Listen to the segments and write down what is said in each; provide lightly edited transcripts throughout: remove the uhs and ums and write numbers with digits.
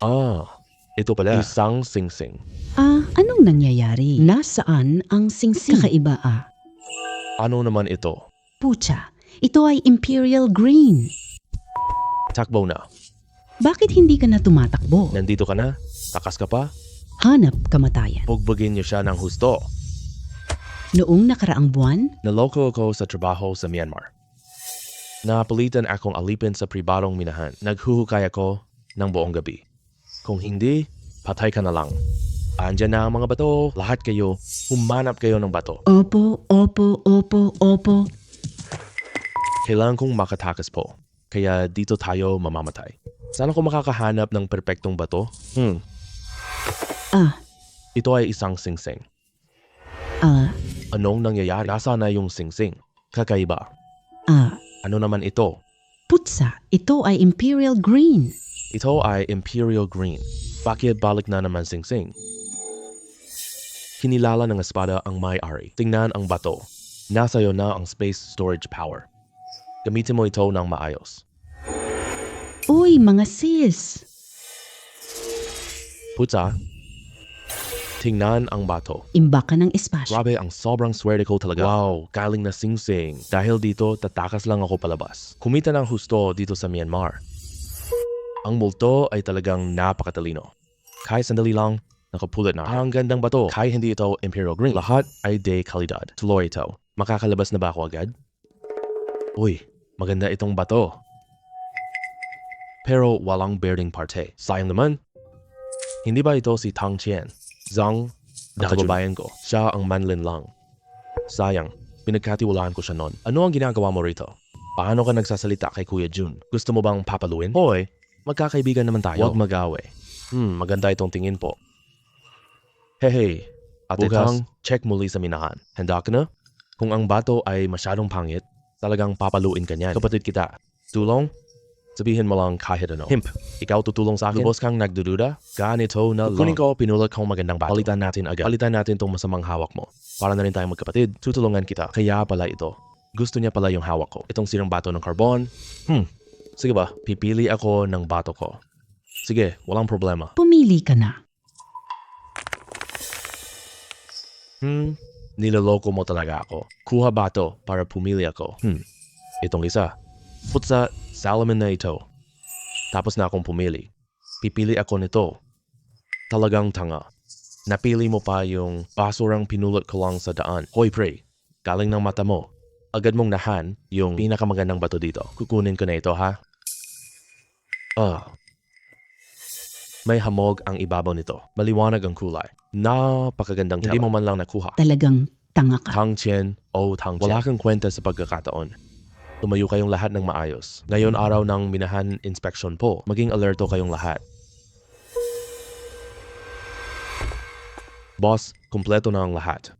Ah, ito pala. Isang singsing. Anong nangyayari? Nasaan ang singsing? Kakaiba Ano naman ito? Pucha, ito ay Imperial Green. Takbo na. Bakit hindi ka na tumatakbo? Nandito ka na? Takas ka pa? Hanap kamatayan. Bugbugin niyo siya ng husto. Noong nakaraang buwan, Naloko ako sa trabaho sa Myanmar. Napilitan akong alipin sa pribadong minahan. Naghuhukay ako ng buong gabi. Kung hindi, patay ka na lang. Andyan na ang mga bato. Lahat kayo, humanap kayo ng bato. Opo. Kailangan kong makatakas po. Kaya dito tayo mamamatay. Sana ko makakahanap ng perpektong bato? Ito ay isang singsing. Anong nangyayari? Nasaan na yung singsing? Kakaiba. Ano naman ito? Putsa, ito ay Imperial Green. Ito ay Imperial Green. Bakit balik na naman singsing? Kinilala ng espada ang may-ari. Tingnan ang bato. Nasa iyo na ang space storage power. Gamitin mo ito ng maayos. Uy, mga sis. Putsa, tingnan ang bato. Imbaka ng espasyo. Grabe, ang sobrang swerte ko talaga. Wow, galing na singsing. Dahil dito, tatakas lang ako palabas. Kumita ng husto dito sa Myanmar. Ang multo ay talagang napakatalino. Kahit sandali lang, nakapulot na. Ang gandang bato. Kahit hindi ito Imperial Green. Lahat ay de kalidad. Tuloy ito. Makakalabas na ba ako agad? Uy, maganda itong bato. Pero walang bearding parte. Sayang naman. Hindi ba ito si Tang Qian? Zhang, ang kababayan ko. Siya ang manlin lang. Sayang, pinagkatiwalaan ko siya noon. Ano ang ginagawa mo rito? Paano ka nagsasalita kay Kuya Jun? Gusto mo bang papaluin? Hoy, magkakaibigan naman tayo. Huwag mag-away. Maganda itong tingin po. Hey, Ate Tang, check muli sa minahan. Handa ka na? Kung ang bato ay masyadong pangit, talagang papaluin ka niyan. Kapatid kita, tulong? Sabihin mo lang kahit ano. Himp, ikaw tutulong sa akin? Lubos kang nagdududa? Ganito na lang. Kukunin ko, pinulot kong magandang bato. Palitan natin agad. Palitan natin tong masamang hawak mo. Para na rin tayong magkapatid, tutulungan kita. Kaya pala ito. Gusto niya pala yung hawak ko. Itong sirang bato ng carbon. Sige ba, pipili ako ng bato ko. Sige, walang problema. Pumili ka na. Niloloko mo talaga ako. Kuha bato para pumili ako. Itong isa. Putsa, salamin na ito. Tapos na akong pumili. Pipili ako nito. Talagang tanga. Napili mo pa yung basurang pinulot ko lang sa daan. Hoy pre, galing ng mata mo. Agad mong nahan yung pinakamagandang bato dito. Kukunin ko na ito ha. May hamog ang ibabaw nito. Maliwanag ang kulay. Napakagandang tela. Hindi mo man lang nakuha. Talagang tanga ka. Tang Qian o Tang Qian. Wala kang kwenta sa pagkakataon. Tumayo kayong lahat ng maayos. Ngayon araw ng minahan inspection po. Maging alerto kayong lahat. Boss, kumpleto na ang lahat.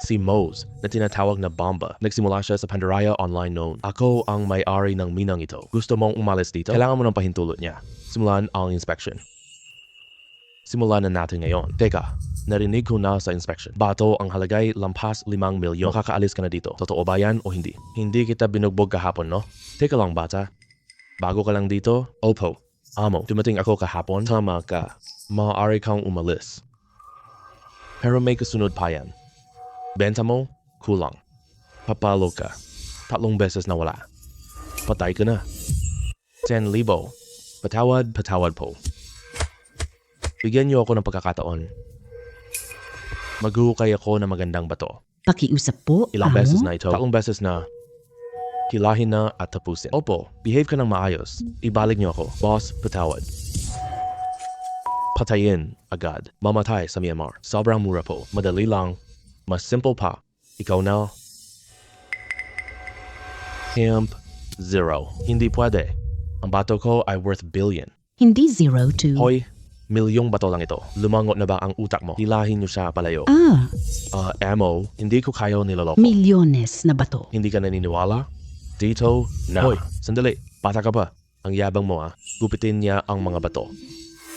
Si Mose, na tinatawag na Bomba, nagsimula siya sa Pandaraya Online noon. Ako ang may-ari ng minang ito. Gusto mong umalis dito? Kailangan mo ng pahintulot niya. Simulan ang inspection. Simulan na natin ngayon. Teka, narinig ko na sa inspection. Bato ang halagay lampas 5 milyon. Makakaalis ka na dito. Totoo ba yan o hindi? Hindi kita binugbog kahapon, no? Teka lang, bata. Bago ka lang dito? Opo. Amo, dumating ako kahapon. Tama ka. Maaari kang umalis. Pero may kasunod pa yan. Benta mo, kulang. Papalo ka. 3 beses na wala. Patay ka na. 10,000. Patawad po. Bigyan niyo ako ng pagkakataon. Maghuhukay ako ng magandang bato. Pakiusap po, Ilang amo? beses na ito? 3 beses na. Hilahin na at tapusin. Opo, behave ka ng maayos. Ibalik niyo ako. Boss, patawad. Patayin agad. Mamatay sa Myanmar. Sobrang mura po. Madali lang. Mas simple pa. Ikaw na. Hemp, 0. Hindi pwede. Ang bato ko ay worth billion. Hindi 0 to... Hoy, milyong bato lang ito. Lumangot na ba ang utak mo? Hilahin niyo siya palayo. Amo, hindi ko kayo niloloko. Milyones na bato. Hindi ka naniniwala? Dito, na. Hoy, sandali. Bata ka ba? Ang yabang mo gupitin niya ang mga bato.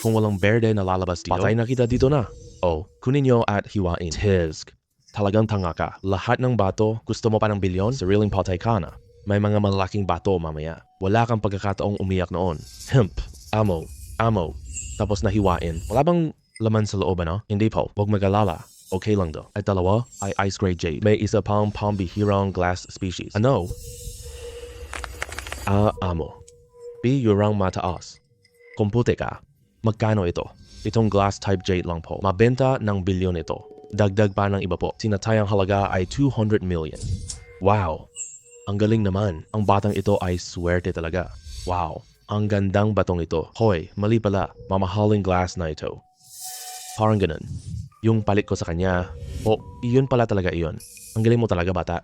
Kung walang berde na lalabas dito, patay na kita dito na. Kunin niyo at hiwain. Tisk. Talagang tanga ka. Lahat ng bato, gusto mo pa ng bilyon? Sariling patay ka na. May mga malalaking bato mamaya. Wala kang pagkakataong umiyak noon. Hemp. Amo. tapos nahiwain. Wala bang laman sa loob, ano? Hindi po. Huwag mag-alala. Okay lang do. At dalawa ay ice gray jade. May isa pang pambihirang glass species. Ano? Amo. Yurang mataas. Kung puti ka, magkano ito? Itong glass type jade lang po. Mabenta ng bilyon ito. Dagdag pa ng iba po. Sinatayang halaga ay 200 million. Wow! Ang galing naman. Ang batang ito ay swerte talaga. Wow! Ang gandang batong ito. Hoy, mali pala. Mamahaling glass na ito. Parang ganun. Yung palit ko sa kanya, iyon pala talaga iyon. Ang galing mo talaga, bata.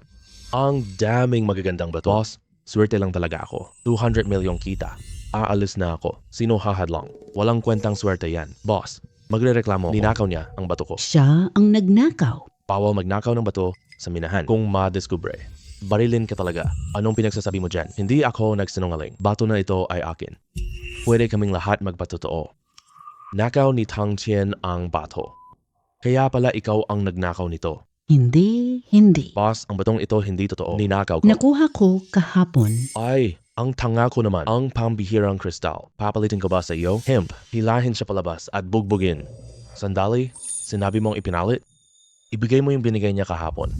Ang daming magagandang bato. Boss, swerte lang talaga ako. 200 million kita. Aalis na ako. Sino hahadlang? Walang kwentang swerte yan. Boss, magrereklamo. Ninakaw niya ang bato ko. Siya ang nagnakaw. Bawal magnakaw ng bato sa minahan kung madiskubre. Barilin ka talaga. Anong pinagsasabi mo dyan? Hindi ako nagsinungaling. Bato na ito ay akin. Pwede kaming lahat magpatotoo. Nakaw ni Tang Qian ang bato. Kaya pala ikaw ang nagnakaw nito. Hindi. Boss, ang batong ito hindi totoo. Ninakaw ko. Nakuha ko kahapon. Ay, ang tanga ko naman. Ang pambihirang kristal. Papalitin ko ba sa iyo? Hemp, hilahin siya palabas at bugbugin. Sandali, sinabi mong ipinalit? Ibigay mo yung binigay niya kahapon.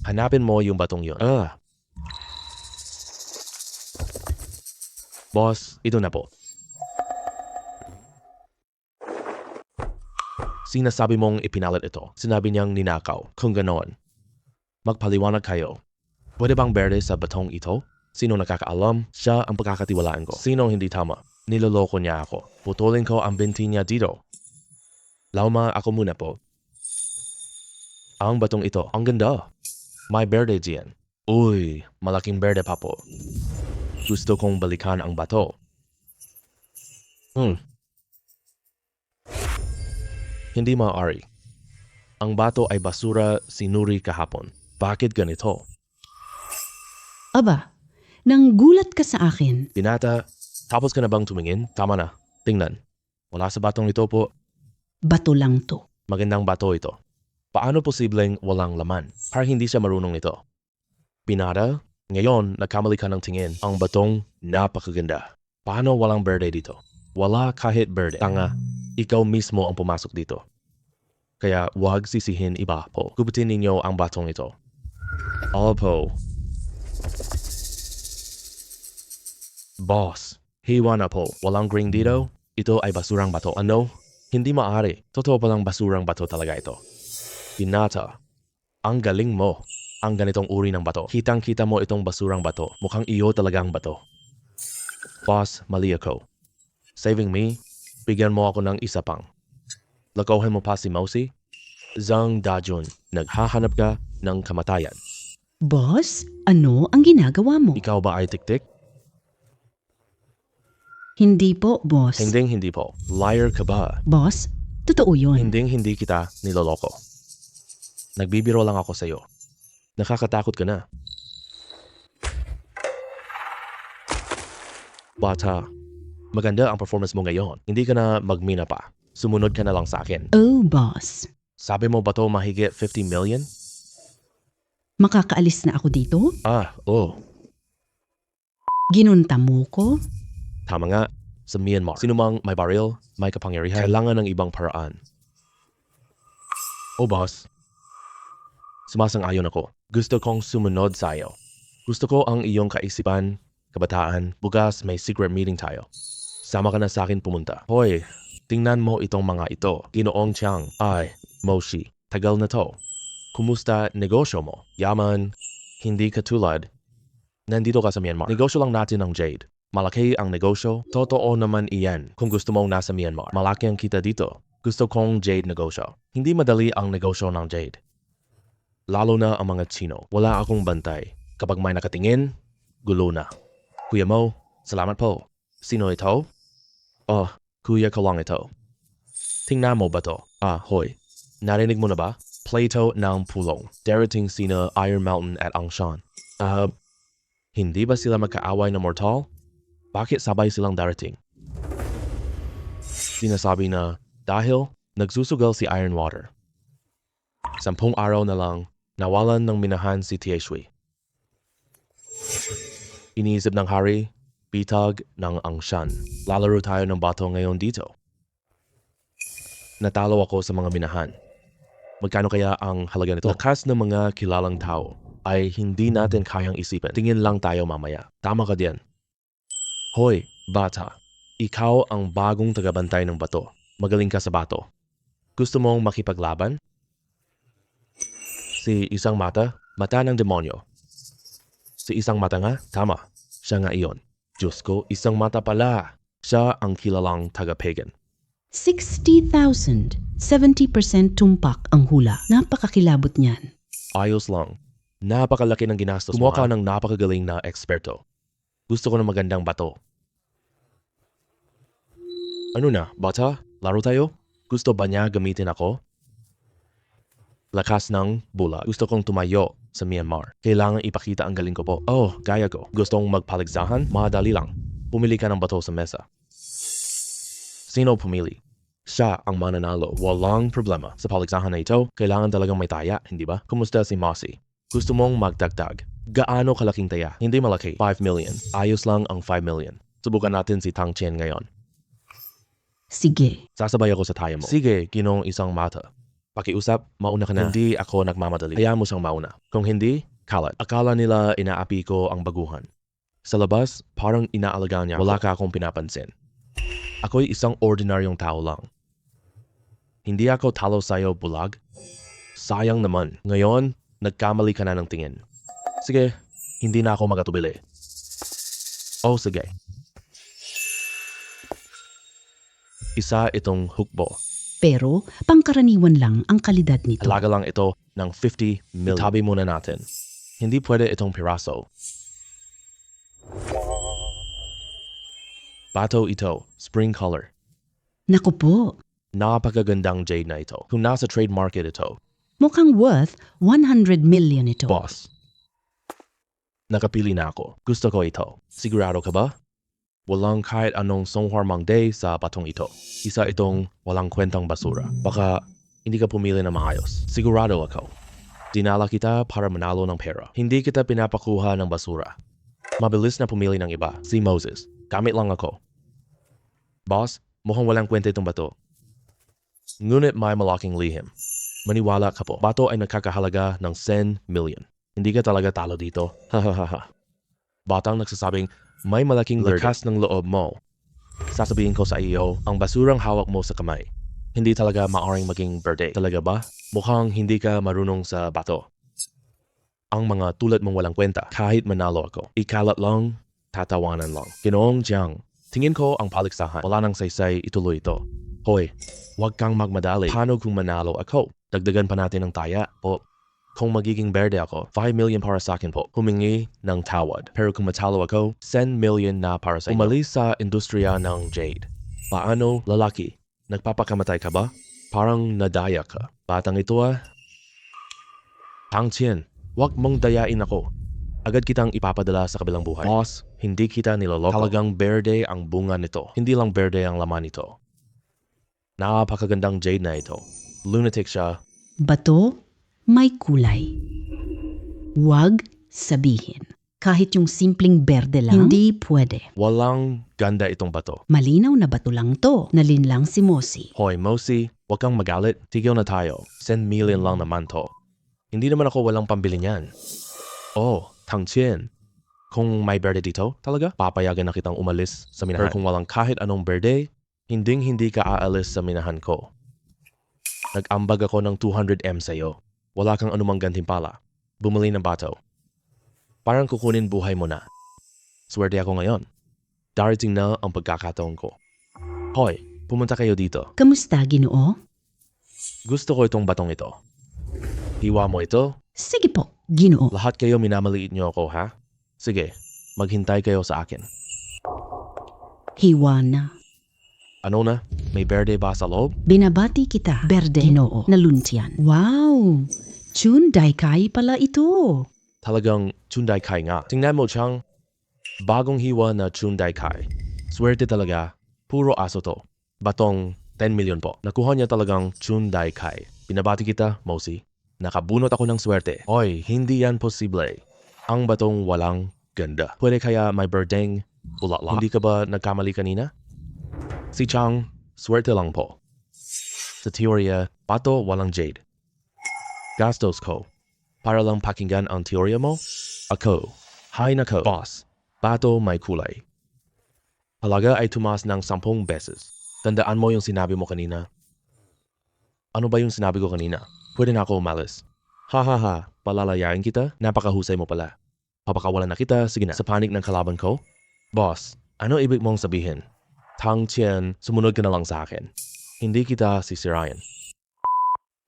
Hanapin mo yung batong yun. Boss, ito na po. Sinasabi mong ipinalit ito. Sinabi niyang ninakaw. Kung ganoon, magpaliwanag kayo. Pwede bang berde sa batong ito? Sino nakakaalam? Siya ang pagkakatiwalaan ko. Sinong hindi tama? Niloloko niya ako. Putulin ko ang binti niya dito. Lauma, ako muna po. Ang batong ito, ang ganda. May berde diyan. Uy, malaking berde pa po. Gusto kong balikan ang bato. Hindi maaari. Ang bato ay basura sinuri kahapon. Bakit ganito? Aba, nang gulat ka sa akin. Binata, tapos ka na bang tumingin? Tama na. Tingnan. Wala sa batong ito po. Bato lang to. Magandang bato ito. Paano posibleng walang laman? Parang hindi siya marunong nito. Binata, ngayon nagkamali ka ng tingin. Ang batong napakaganda. Paano walang berde dito? Wala kahit berde. Tanga, ikaw mismo ang pumasok dito. Kaya huwag sisihin iba po. Gupitin ninyo ang batong ito. Opo. Boss, hiwa na po. Walang green dito. Ito ay basurang bato. Ano? Hindi maaari. Totoo palang basurang bato talaga ito. Binata, ang galing mo. Ang ganitong uri ng bato. Kitang-kita mo itong basurang bato. Mukhang iyo talagang bato. Boss, mali ako. Saving me, bigyan mo ako ng isa pang. Lakohin mo pa si Mousy? Zhang Dajun, naghahanap ka ng kamatayan. Boss, ano ang ginagawa mo? Ikaw ba ay tiktik? Hindi po, boss. Hindi po. Liar ka ba? Boss, totoo yun. Hindi kita niloloko. Nagbibiro lang ako sa'yo. Nakakatakot ka na. Bata, maganda ang performance mo ngayon. Hindi ka na magmina pa. Sumunod ka na lang sa akin. Oh, boss. Sabi mo ba to mahigit 50 million? Makakaalis na ako dito? Ginunta mo ko? Tama nga, sa Myanmar. Sino mang may baril, may kapangyarihan, kailangan ng ibang paraan. Boss. Sumasang-ayon ako. Gusto kong sumunod sa iyo. Gusto ko ang iyong kaisipan, kabataan, bukas may secret meeting tayo. Sama ka na sa akin pumunta. Hoy, tingnan mo itong mga ito. Ginoong Chiang. Ay, Moshi. Tagal na to. Kumusta negosyo mo? Yaman, hindi katulad. Nandito ka sa Myanmar. Negosyo lang natin ng jade. Malaki ang negosyo. Totoo naman iyan kung gusto mong nasa Myanmar. Malaki ang kita dito. Gusto kong jade negosyo. Hindi madali ang negosyo ng jade. Lalo na ang mga Chino. Wala akong bantay. Kapag may nakatingin, gulo na. Kuya mo, salamat po. Sino ito? Kuya ko lang ito. Tingnan mo ba to? Hoy. Narinig mo na ba? Plato ng pulong. Darating sina Iron Mountain at Angshan. Hindi ba sila magkaaway na mortal? Bakit sabay silang darating? Sinasabi na dahil nagsusugal si Iron Water. 10 araw na lang, nawalan ng minahan si Tieshui. Iniisip ng hari, bitag ng Angshan. Lalaro tayo ng bato ngayon dito. Natalo ako sa mga binahan. Magkano kaya ang halaga nito? Lakas ng mga kilalang tao ay hindi natin kayang isipin. Tingin lang tayo mamaya. Tama ka diyan. Hoy, bata. Ikaw ang bagong tagabantay ng bato. Magaling ka sa bato. Gusto mong makipaglaban? Si isang mata ng demonyo. Si isang mata nga? Tama. Siya nga iyon. Diyos ko, isang mata pala. Siya ang kilalang taga-pagan. 60,000. 70% tumpak ang hula. Napakakilabot niyan. Ayos lang. Napakalaki ng ginastos mo. Kumuha ka ng napakagaling na eksperto. Gusto ko ng magandang bato. Ano na, bata? Laro tayo? Gusto ba niya gamitin ako? Lakas ng bula. Gusto kong tumayo sa Myanmar. Kailangan ipakita ang galing ko po. Oh, gaya ko. Gustong magpaligsahan? Madali lang. Pumili ka ng bato sa mesa. Sino pumili? Siya ang mananalo. Walang problema. Sa paligsahan na ito, kailangan talagang may taya, hindi ba? Kumusta si Mossy? Gusto mong magdagdag? Gaano kalaking taya? Hindi malaki. 5 million. Ayos lang ang 5 million. Subukan natin si Tang Chen ngayon. Sige. Sasabay ako sa taya mo. Sige, ginong isang mata. Pakiusap, mauna ka na. Hindi ako nagmamadali. Hayaan mo siyang mauna. Kung hindi, kalat. Akala nila inaapi ko ang baguhan. Sa labas, parang inaalagaan niya. Wala ka akong pinapansin. Ako'y isang ordinaryong tao lang. Hindi ako talo sa'yo, bulag. Sayang naman. Ngayon, nagkamali ka na ng tingin. Sige, hindi na ako magatubili. Oh, sige. Isa itong hukbo. Pero, pangkaraniwan lang ang kalidad nito. Halaga lang ito ng 50 million. Itabi muna natin. Hindi pwede itong piraso. Bato ito, spring color. Naku po, Napakagandang jade na ito. Kung nasa trade market ito, mukhang worth 100 million ito. boss. Nakapili na ako. Gusto ko ito. Sigurado ka ba? Walang kahit anong songhwarmang day sa batong ito. Isa itong walang kwentang basura. Baka hindi ka pumili na maayos. Sigurado ako. Dinala kita para manalo ng pera. Hindi kita pinapakuha ng basura. Mabilis na pumili ng iba. Si Moses. Gamit lang ako. Boss, mukhang walang kwenta itong bato. Ngunit may malaking lihim. Maniwala ka po. Bato ay nakakahalaga ng 10 million. Hindi ka talaga talo dito. Hahaha. Batang nagsasabing may malaking lakas ng loob mo. Sasabihin ko sa iyo, ang basurang hawak mo sa kamay. Hindi talaga maaaring maging birthday. Talaga ba? Mukhang hindi ka marunong sa bato. Ang mga tulad mong walang kwenta, kahit manalo ako, ikalat lang, tatawanan lang. Ginoong Jiang, tingin ko ang paligsahan. Wala nang saysay, ituloy ito. Hoy, huwag kang magmadali. Paano kung manalo ako? Dagdagan pa natin ng taya o kung magiging berde ako, 5 million para sa akin po. Humingi ng tawad. Pero kung matalo ako, 10 million na para sa inyo. Umalis sa industriya ng jade. Paano, lalaki? Nagpapakamatay ka ba? Parang nadaya ka. Batang ito Tang Chen, huwag mong dayain ako. Agad kitang ipapadala sa kabilang buhay. Boss, hindi kita niloloko. Talagang berde ang bunga nito. Hindi lang berde ang laman nito. Napakagandang jade na ito. Lunatic siya. Bato, may kulay. Huwag sabihin. Kahit yung simpleng berde lang, hindi pwede. Walang ganda itong bato. Malinaw na bato lang to. Nalinlang si Mossy. Hoy, Mossy, huwag kang magalit. Tigil na tayo. 10 million lang naman to. Hindi naman ako walang pambili niyan. Oh, Tang Chen. Kung may berde dito, talaga, papayagan na kitang umalis sa minahan. Pero kung walang kahit anong berde, hindi ka aalis sa minahan ko. Nag-ambag ako ng 200M sa'yo. Wala kang anumang gantimpala. Bumili ng bato. Parang kukunin buhay mo na. Swerte ako ngayon. Darating na ang pagkakataon ko. Hoy, pumunta kayo dito. Kamusta, Ginoo? Gusto ko itong batong ito. Hiwa mo ito. Sige po, Ginoo. Lahat kayo minamaliit niyo ako, ha? Sige, maghintay kayo sa akin. Hiwa na. Ano na? May berde ba sa loob? Binabati kita, Berde, Ginoo, na luntian. Wow! Chunday Kai pala ito. Talagang Chunday Kai nga. Tingnan mo, Chang. Bagong hiwa na Chunday Kai. Swerte talaga. Puro aso to. Batong 10 million po. Nakuha niya talagang Chunday Kai. Binabati kita, Mossy. Nakabunot ako ng swerte. Oy, hindi yan posible. Ang batong walang ganda. Pwede kaya may berdeng bulaklak? Hindi ka ba nagkamali kanina? Si Chang, swerte lang po. Sa teorya, pato walang jade. Gastos ko. Para lang pakinggan ang teorya mo? Ako. Hay nako, boss. Pato may kulay. Halaga ay tumaas ng 10 beses. Tandaan mo yung sinabi mo kanina. Ano ba yung sinabi ko kanina? Pwede na ako umalis. Ha ha ha, palalayain kita? Napakahusay mo pala. Papakawalan na kita, sige na. Sa panig ng kalaban ko? Boss, ano ibig mong sabihin? Tang Qian, sumunod ka na lang sa akin. Hindi kita sisirayan.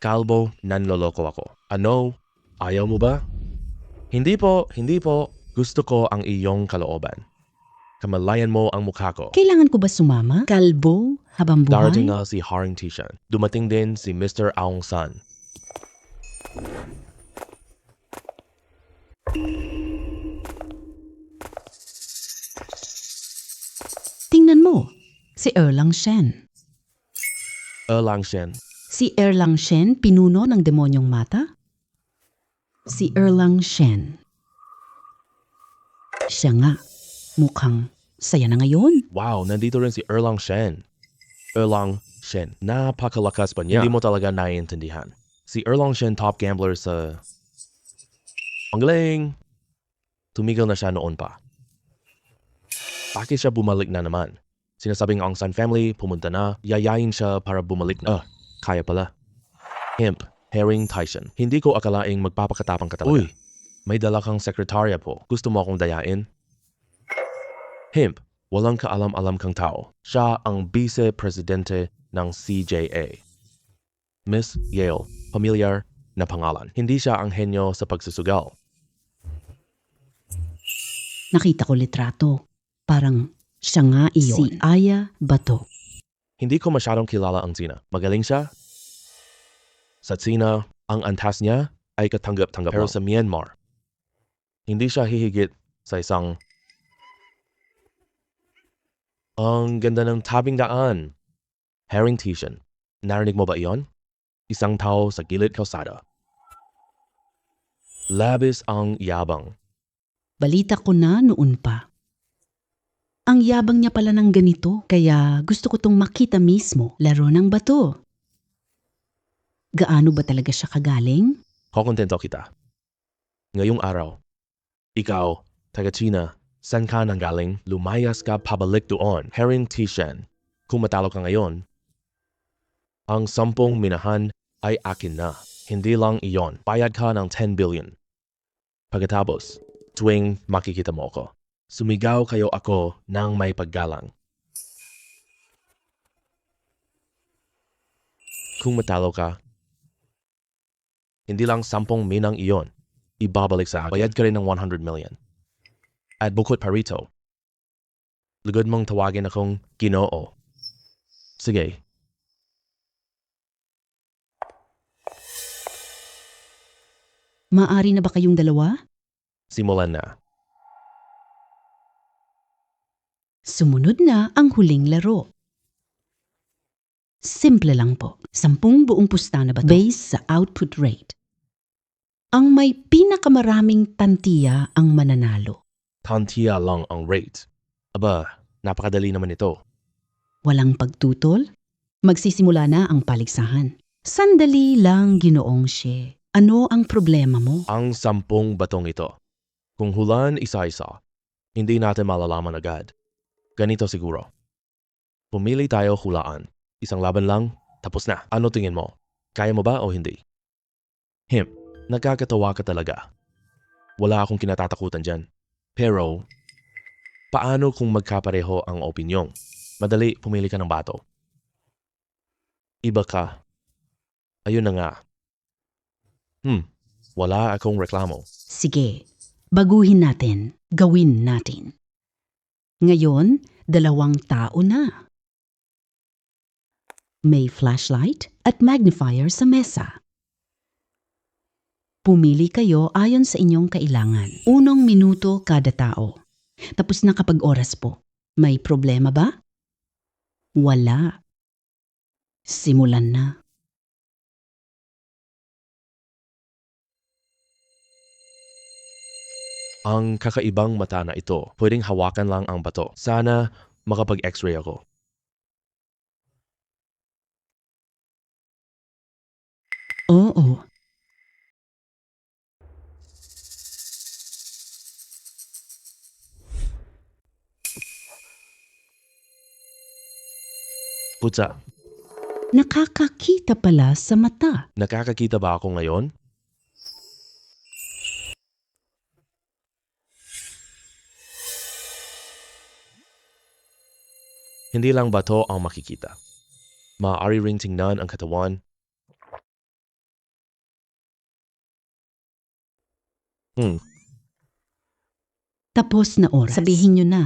Kalbo, nanloloko ako. Ano? Ayaw mo ba? Hindi po, hindi po. Gusto ko ang iyong kalooban. Kamalayan mo ang mukha ko. Kailangan ko ba sumama? Kalbo? Habang buhay? Darating na si Haring Tishan. Dumating din si Mr. Aung San. Tingnan mo, si Erlang Shen. Erlang Shen. Si Erlang Shen, pinuno ng demonyong mata? Si Erlang Shen. Siya nga, mukhang saya na ngayon. Wow, nandito rin si Erlang Shen. Erlang Shen. Napakalakas pa niya. Hindi mo talaga naiintindihan. Si Erlang Shen top gambler sa... Ang galing! Tumigil na siya noon pa. Bakit siya bumalik na naman? Sinasabing Aung San family, pumunta na, yayain siya para bumalik na. Kaya pala. Hemp, Haring Tishan. Hindi ko akalaing magpapakatapang ka talaga. Uy, may dala kang sekretarya po. Gusto mo akong dayain? Hemp, walang kaalam-alam kang tao. Siya ang vice-presidente ng CJA. Miss Yale, pamilyar na pangalan. Hindi siya ang henyo sa pagsusugal. Nakita ko litrato. Parang siya nga iyon. Si Aya Bato. Hindi ko masyadong kilala ang Zina. Magaling siya? Sa Zina, ang antas niya ay katanggap-tanggap. Pero sa Myanmar, hindi siya hihigit sa isang... Ang ganda ng tabing daan. Haring Tishan. Narinig mo ba iyon? Isang tao sa gilid kalsada. Labis ang yabang. Balita ko na noon pa. Ang yabang niya pala ng ganito, kaya gusto ko tong makita mismo. Laro ng bato. Gaano ba talaga siya kagaling? Kokontento kita. Ngayong araw, ikaw, taga-China, saan ka nanggaling? Lumayas ka pabalik doon. Haring Tishan. Kung matalo ka ngayon, ang 10 minahan ay akin na. Hindi lang iyon. Bayad ka ng 10 billion. Pagkatapos, tuwing makikita mo ako, sumigaw kayo ako ng may paggalang. Kung matalo ka, hindi lang 10 minang iyon, ibabalik sa akin. Bayad ka rin ng 100 million. At bukod pa rito, lugod mong tawagin akong Ginoo. Sige. Maari na ba kayong dalawa? Simulan na. Sumunod na ang huling laro. Simple lang po. 10 buong pusta na bato based sa output rate. Ang may pinakamaraming tantiya ang mananalo. Tantiya lang ang rate. Aba, napakadali naman ito. Walang pagtutol. Magsisimula na ang paligsahan. Sandali lang, Ginoong Xie. Ano ang problema mo? Ang 10 batong ito. Kung hulaan isa-isa, hindi natin malalaman agad. Ganito siguro. Pumili tayo hulaan. Isang laban lang, tapos na. Ano tingin mo? Kaya mo ba o hindi? Hemp, nagkakatawa ka talaga. Wala akong kinatatakutan dyan. Pero, paano kung magkapareho ang opinyong? Madali, pumili ka ng bato. Iba ka. Ayun na nga. Wala akong reklamo. Sige, baguhin natin. Gawin natin. Ngayon, 2 tao na. May flashlight at magnifier sa mesa. Pumili kayo ayon sa inyong kailangan. 1 minuto kada tao. Tapos na kapag oras po. May problema ba? Wala. Simulan na. Ang kakaibang mata na ito, pwedeng hawakan lang ang bato. Sana makapag-x-ray ako. Oo. Putsa, Nakakakita pala sa mata. nakakakita ba ako ngayon? Hindi lang bato ang makikita. Maaari ring tingnan ang katawan. Tapos na oras. Sabihin nyo na.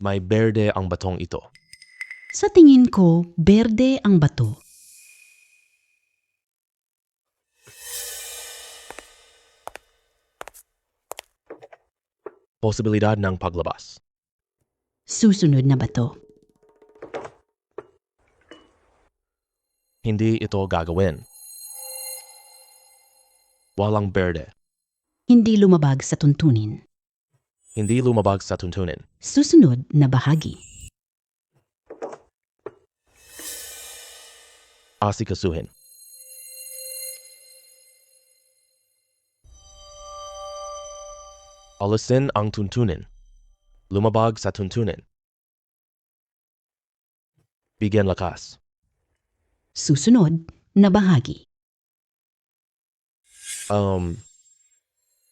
May berde ang batong ito. Sa tingin ko, berde ang bato. Posibilidad ng paglabas. Susunod na bato. Hindi ito gagawin. Walang berde. Hindi lumabag sa tuntunin. Hindi lumabag sa tuntunin. Susunod na bahagi. Asikasuhin. Alisin ang tuntunin. Lumabag sa tuntunin. Bigyan lakas. Susunod na bahagi.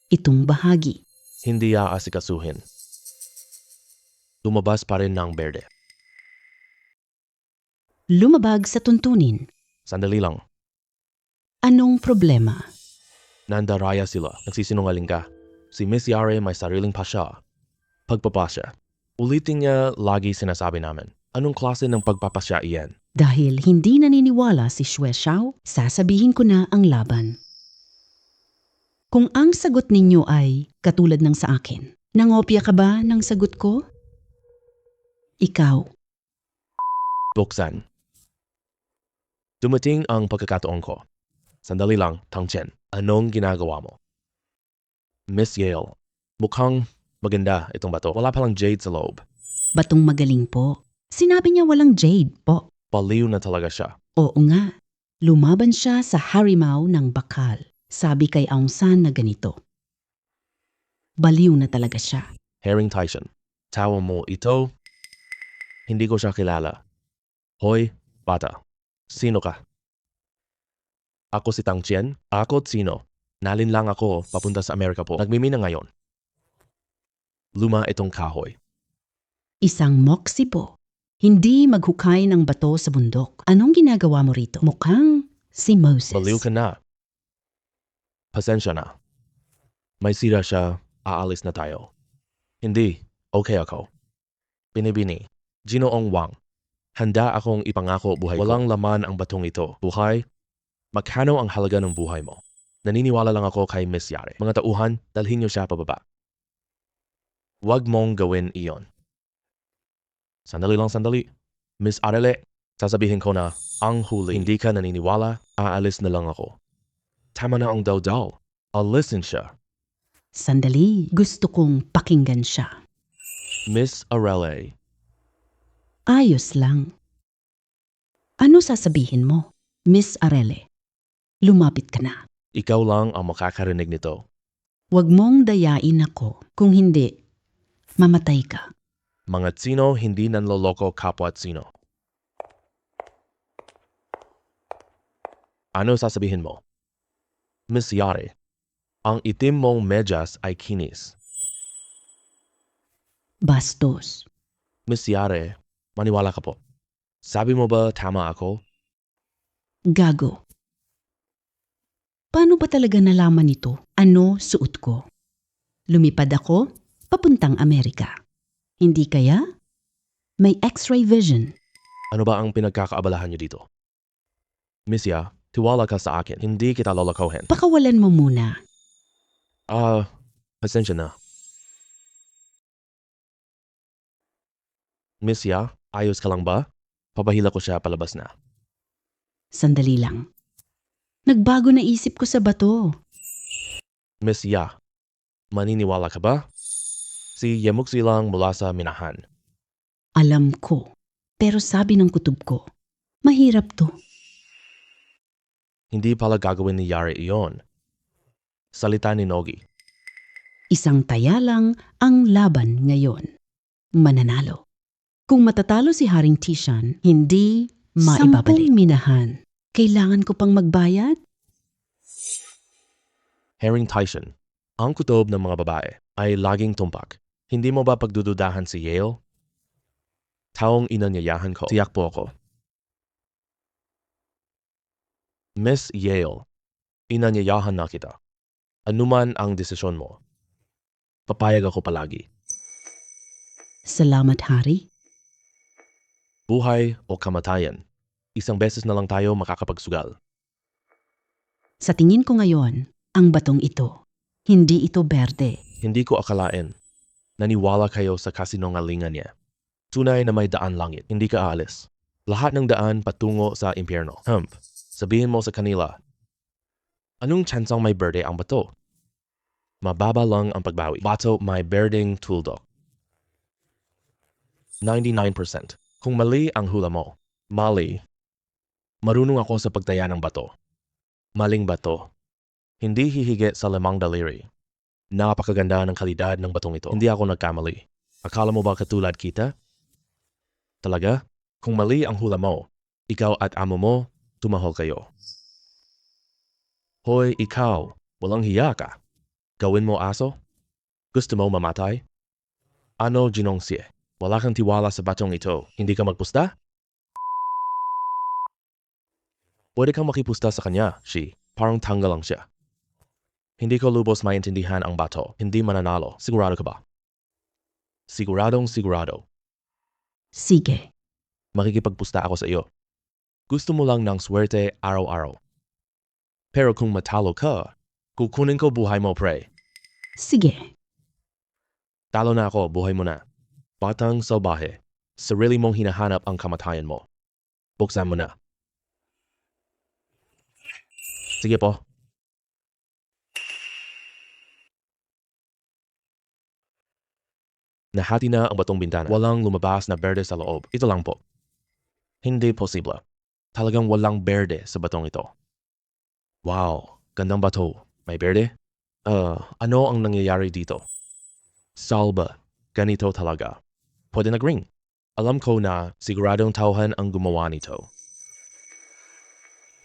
Itong bahagi. Hindi aasikasuhin. Lumabas pa rin ng berde. Lumabag sa tuntunin. Sandali lang. Anong problema? Nandaraya sila. Nagsisinungaling ka. Si Miss Yare may sariling pasya. Pagpapasya. Ulitin niya lagi sinasabi namin. Anong klase ng pagpapasya iyan? Dahil hindi naniniwala si Xue Xiao, sasabihin ko na ang laban. Kung ang sagot ninyo ay katulad ng sa akin, nangopya ka ba ng sagot ko? Ikaw, Buksan. Dumating ang pagkakataon ko. Sandali lang, Tang Chen. Anong ginagawa mo? Miss Yale, mukhang maganda itong bato. Wala palang jade sa loob. batong magaling po. Sinabi niya walang jade po. Baliw na talaga siya. Oo nga, lumaban siya sa harimaw ng bakal. Sabi kay Aung San na ganito. Baliw na talaga siya. Herring Tyson. Tawa mo ito? Hindi ko siya kilala. Hoy, bata. Sino ka? Ako si Tang Chen. Ako at sino? Nalin lang ako papunta sa Amerika po. Nagmimina ngayon. Luma itong kahoy. Isang moxie po. Hindi maghukay ng bato sa bundok. Anong ginagawa mo rito? Mukhang si Moses. Baliw ka na. Pasensya na. May sira siya. Aalis na tayo. Hindi. Okay ako. Binibini. Ginoong Wang. Handa akong ipangako buhay ko. Walang laman ang batong ito. Buhay? Magkano ang halaga ng buhay mo? Naniniwala lang ako kay Miss Yare. Mga tauhan, dalhin niyo siya pababa. Huwag mong gawin iyon. Sandali lang, sandali. Miss Arele, sasabihin ko na, ang huli. Hindi ka naniniwala, aalis na lang ako. Tama na ang daw-daw. Alisin siya. Sandali, gusto kong pakinggan siya. Miss Arele, Ayos lang. Ano sasabihin mo, Miss Arele? Lumapit ka na. ikaw lang ang makakarinig nito. Huwag mong dayain ako. Kung hindi, mamatay ka. Mga tsino hindi nanloloko kapwa tsino. Ano sasabihin mo? Miss Yare, ang itim mong medyas ay kinis. Bastos. Miss Yare, maniwala ka po. Sabi mo ba tama ako? Gago. Paano ba talaga nalaman nito? Ano suot ko? Lumipad ako, papuntang Amerika. Hindi kaya? May x-ray vision. Ano ba ang pinagkakaabalahan niyo dito? Miss Ya, tiwala ka sa akin. Hindi kita lolokohin. Pakawalan mo muna. Pasensya na. Miss Ya, ayos ka lang ba? Papahila ko siya palabas na. Sandali lang. Nagbago na isip ko sa bato. Miss Ya, maniniwala ka ba? Si Yemuk silang mula sa Minahan. Alam ko. Pero sabi ng kutob ko, mahirap to. Hindi pala gagawin ni Yari iyon. Salita ni Nogi. Isang taya lang ang laban ngayon. Mananalo. Kung matatalo si Haring Tishan, hindi maibabalik. 10 minahan. Kailangan ko pang magbayad? Herring Tyson. Ang kutob ng mga babae ay laging tumpak. Hindi mo ba pagdududahan si Yale? Taong inanyayahan ko. Tiyak po ako. Miss Yale, inanyayahan na kita. Anuman ang desisyon mo, papayag ako palagi. Salamat, Hari. Buhay o kamatayan, isang beses na lang tayo makakapagsugal. Sa tingin ko ngayon, ang batong ito, hindi ito berde. Hindi ko akalain. Naniwala kayo sa kasinungalingan niya. Tunay na may daan langit, hindi ka aalis. Lahat ng daan patungo sa impyerno. Sabihin mo sa kanila, anong tsansang may berde ang bato? Mababa lang ang pagbawi. Bato may berdeng tuldok. 99%. Kung mali ang hula mo, mali. Marunong ako sa pagtaya ng bato. Maling bato. Hindi hihigit sa 5 daliri. Napakaganda ng kalidad ng batong ito. Hindi ako nagkamali. Akala mo ba katulad kita? Talaga? Kung mali ang hula mo, ikaw at amo mo, tumahol kayo. Hoy, ikaw, walang hiya ka. Gawin mo aso? Gusto mo mamatay? Ano, Jinongsie? Wala kang tiwala sa batong ito. Hindi ka magpusta? Pwede kang makipusta sa kanya, Shi. Parang tanggal lang siya. Hindi ko lubos maintindihan ang bato. Hindi mananalo. Sigurado ka ba? Siguradong sigurado. Sige. Makikipagpusta ako sa iyo. Gusto mo lang ng swerte araw-araw. Pero kung matalo ka, kukunin ko buhay mo, pre. Sige. Talo na ako, buhay mo na. Batang salbahe, sarili mong hinahanap ang kamatayan mo. Buksan mo na. Sige po. Nahati na ang batong bintana. Walang lumabas na berde sa loob. Ito lang po. Hindi posible. Talagang walang berde sa batong ito. Wow, gandang bato. May berde? Ano ang nangyayari dito? Salba, ganito talaga. Pwede nag-ring. Alam ko na siguradong tauhan ang gumawa nito.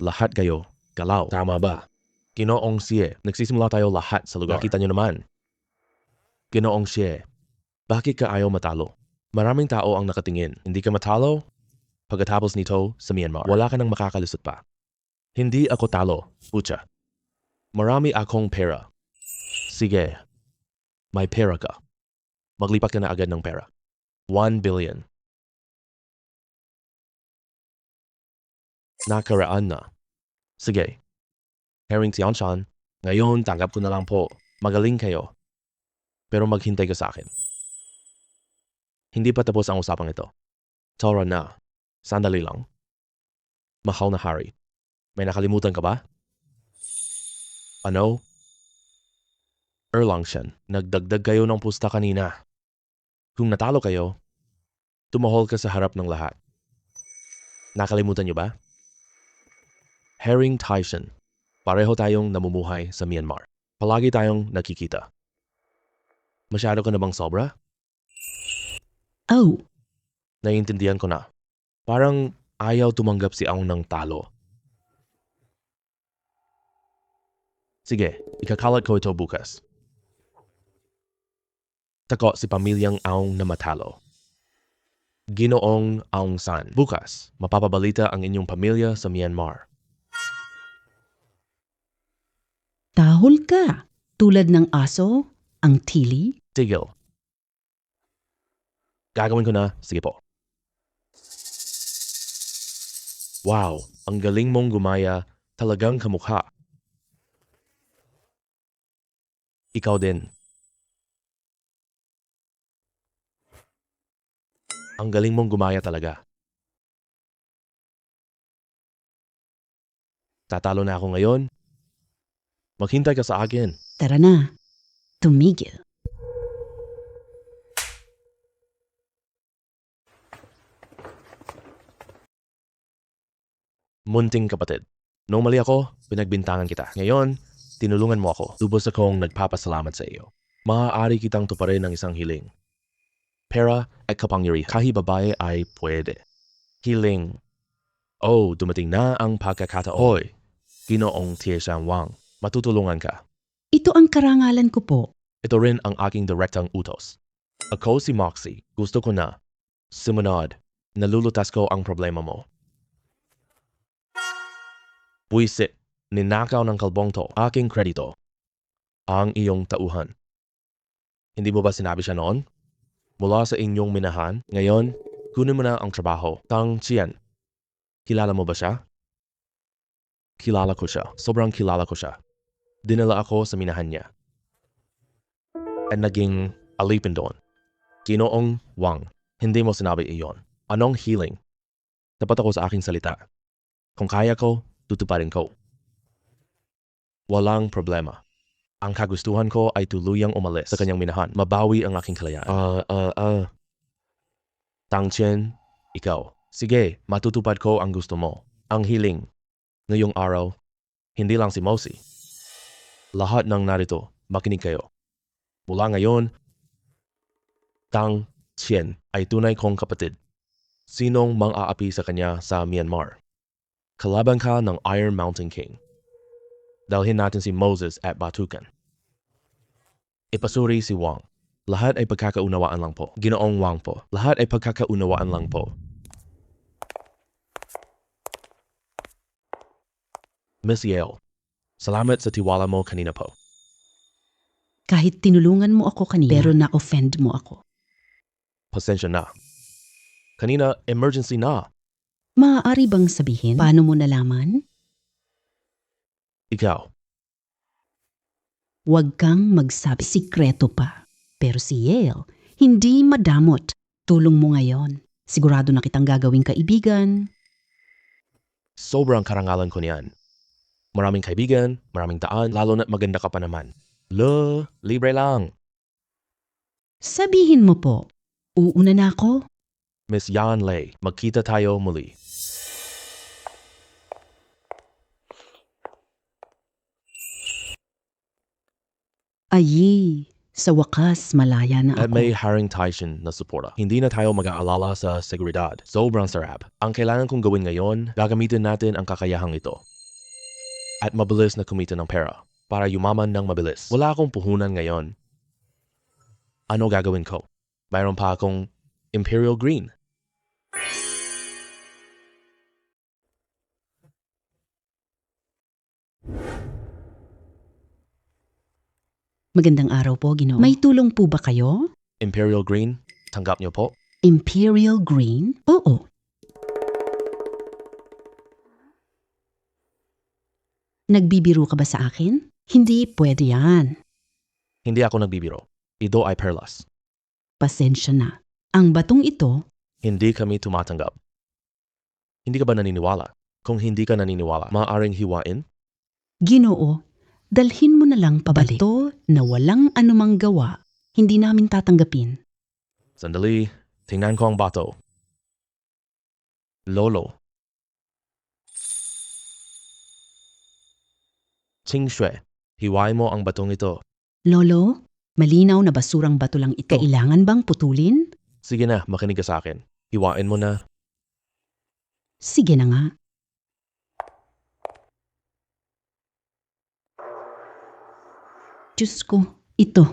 Lahat kayo, galaw. Tama ba? Ginoong Siye, nagsisimula tayo lahat sa lugar. Nakita nyo naman. Ginoong Siye, bakit ka ayaw matalo? Maraming tao ang nakatingin. Hindi ka matalo? Pagkatapos nito sa Myanmar, wala ka nang makakalusot pa. Hindi ako talo, Ucha. Marami akong pera. Sige, may pera ka. Maglipat ka na agad ng pera. 1 billion. Nakaraan na. Sige. Herring Tianshan, ngayon tanggap ko na lang po. Magaling kayo. Pero maghintay ka sa akin. Hindi pa tapos ang usapang ito. Tara na. Sandali lang. Mahal na Hari. May nakalimutan ka ba? Ano? Erlangshan, nagdagdag kayo ng pusta kanina. Kung natalo kayo, tumahol ka sa harap ng lahat. Nakalimutan niyo ba? Herring Tyson, pareho tayong namumuhay sa Myanmar. Palagi tayong nakikita. Masyado ka na bang sobra? Oh, Naiintindihan ko na. Parang ayaw tumanggap si Aung ng talo. Sige, ikakalat ko ito bukas. Tako si pamilyang Aung na matalo. Ginoong Aung San. Bukas, mapapabalita ang inyong pamilya sa Myanmar. tahol ka. Tulad ng aso, ang tili. Tigil. Gagawin ko na. Sige po. Wow, ang galing mong gumaya. Talagang kamukha. Ikaw din. Ang galing mong gumaya talaga. Tatalo na ako ngayon. Maghintay ka sa akin. Tara na. Tumigil. Munting kapatid. Nung mali ako, pinagbintangan kita. Ngayon, tinulungan mo ako. Lubos akong nagpapasalamat sa iyo. Maaari kitang tuparin ng isang hiling. Pera at kapangyarihan. Kahit babae ay pwede. Hiling. Oh, dumating na ang pagkakataon. Hoy, Ginoong Tieshan Wang, matutulungan ka. Ito ang karangalan ko po. Ito rin ang aking direktang utos. Ako si Moxie. Gusto ko na. Sumunod. Nalulutas ko ang problema mo. Buisit. Ninakaw ng kalbong to. Aking kredito. Ang iyong tauhan. Hindi mo ba sinabi siya noon? Mula sa inyong minahan, ngayon, kunin mo na ang trabaho. Tang Qian. Kilala mo ba siya? Kilala ko siya. Sobrang kilala ko siya. Dinala ako sa minahan niya. At naging alipin doon. Ginoong Wang, hindi mo sinabi iyon. Anong healing? Dapat ako sa aking salita. Kung kaya ko, tutuparin ko. Walang problema. Ang kagustuhan ko ay tuluyang umalis sa kanyang minahan. Mabawi ang aking kalayaan. Tang Qian, ikaw. Sige, matutupad ko ang gusto mo. Ang healing. Ngayong araw, hindi lang si Moxie. Lahat ng narito, makinig kayo. Mula ngayon, Tang Qian ay tunay kong kapatid. Sinong mang-aapi sa kanya sa Myanmar? Kalaban ka ng Iron Mountain King. Dalhin natin si Moses at batukan. Ipasuri si Wang. Lahat ay pagkakaunawaan lang po. Ginoong Wang po. Lahat ay pagkakaunawaan lang po. Miss Yale, salamat sa tiwala mo kanina po. Kahit tinulungan mo ako kanina, pero na-offend mo ako. Pasensya na. Kanina, emergency na. Maaari bang sabihin, paano mo nalaman? Ikaw, Huwag kang magsabi, sikreto pa. Pero si Yale, hindi madamot. Tulong mo ngayon. Sigurado na kitang gagawing kaibigan. sobrang karangalan ko niyan. Maraming kaibigan, maraming daan, lalo na't maganda ka pa naman. Libre lang. Sabihin mo po, uuna na ako. Miss Yan Lei, magkita tayo muli. Ayi, sa wakas malaya na At ako. may Haring Taishin na suporta. Hindi na tayo mag-aalala sa seguridad. Sobrang sarap. Ang kailangan kong gawin ngayon, gagamitin natin ang kakayahang ito. At mabilis na kumita ng pera para yumaman ng mabilis. Wala akong puhunan ngayon. Ano gagawin ko? Mayroon pa akong Imperial Green. Magandang araw po, Ginoo. May tulong po ba kayo? Imperial Green, tanggap niyo po. Imperial Green? Oo. Nagbibiro ka ba sa akin? Hindi pwede yan. Hindi ako nagbibiro. Ito ay perlas. Pasensya na. Ang batong ito, Hindi kami tumatanggap. Hindi ka ba naniniwala? Kung hindi ka naniniwala, maaaring hiwain? Ginoo, dalhin mo na lang pabalik. Bato na walang anumang gawa, hindi namin tatanggapin. Sandali, tingnan ko ang bato. Lolo. Qingxue, hiwain mo ang batong ito. Lolo, malinaw na basurang bato lang ito. Kailangan bang putulin? Sige na, makinig ka sa akin. Hiwain mo na. Sige na nga. Diyos ko, ito.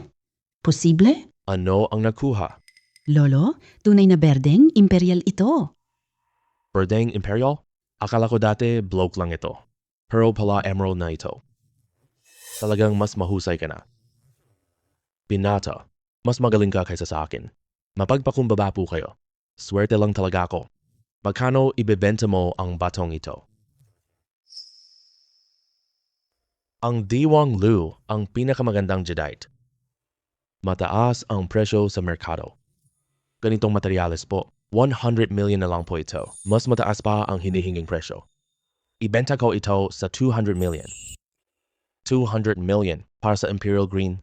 Posible? Ano ang nakuha? Lolo, tunay na berdeng imperial ito. Berdeng Imperial? Akala ko dati bloke lang ito. Pearl pala emerald na ito. Talagang mas mahusay ka na. Binata, mas magaling ka kaysa sa akin. Mapagpakumbaba po kayo. Swerte lang talaga ako. Magkano ibebenta mo ang batong ito? Ang Diwang Lu ang pinakamagandang Jadeite. Mataas ang presyo sa merkado. Ganitong materyales po, 100 million na lang po ito. Mas mataas pa ang hinihinging presyo. Ibenta ko ito sa 200 million. 200 million para sa Imperial Green.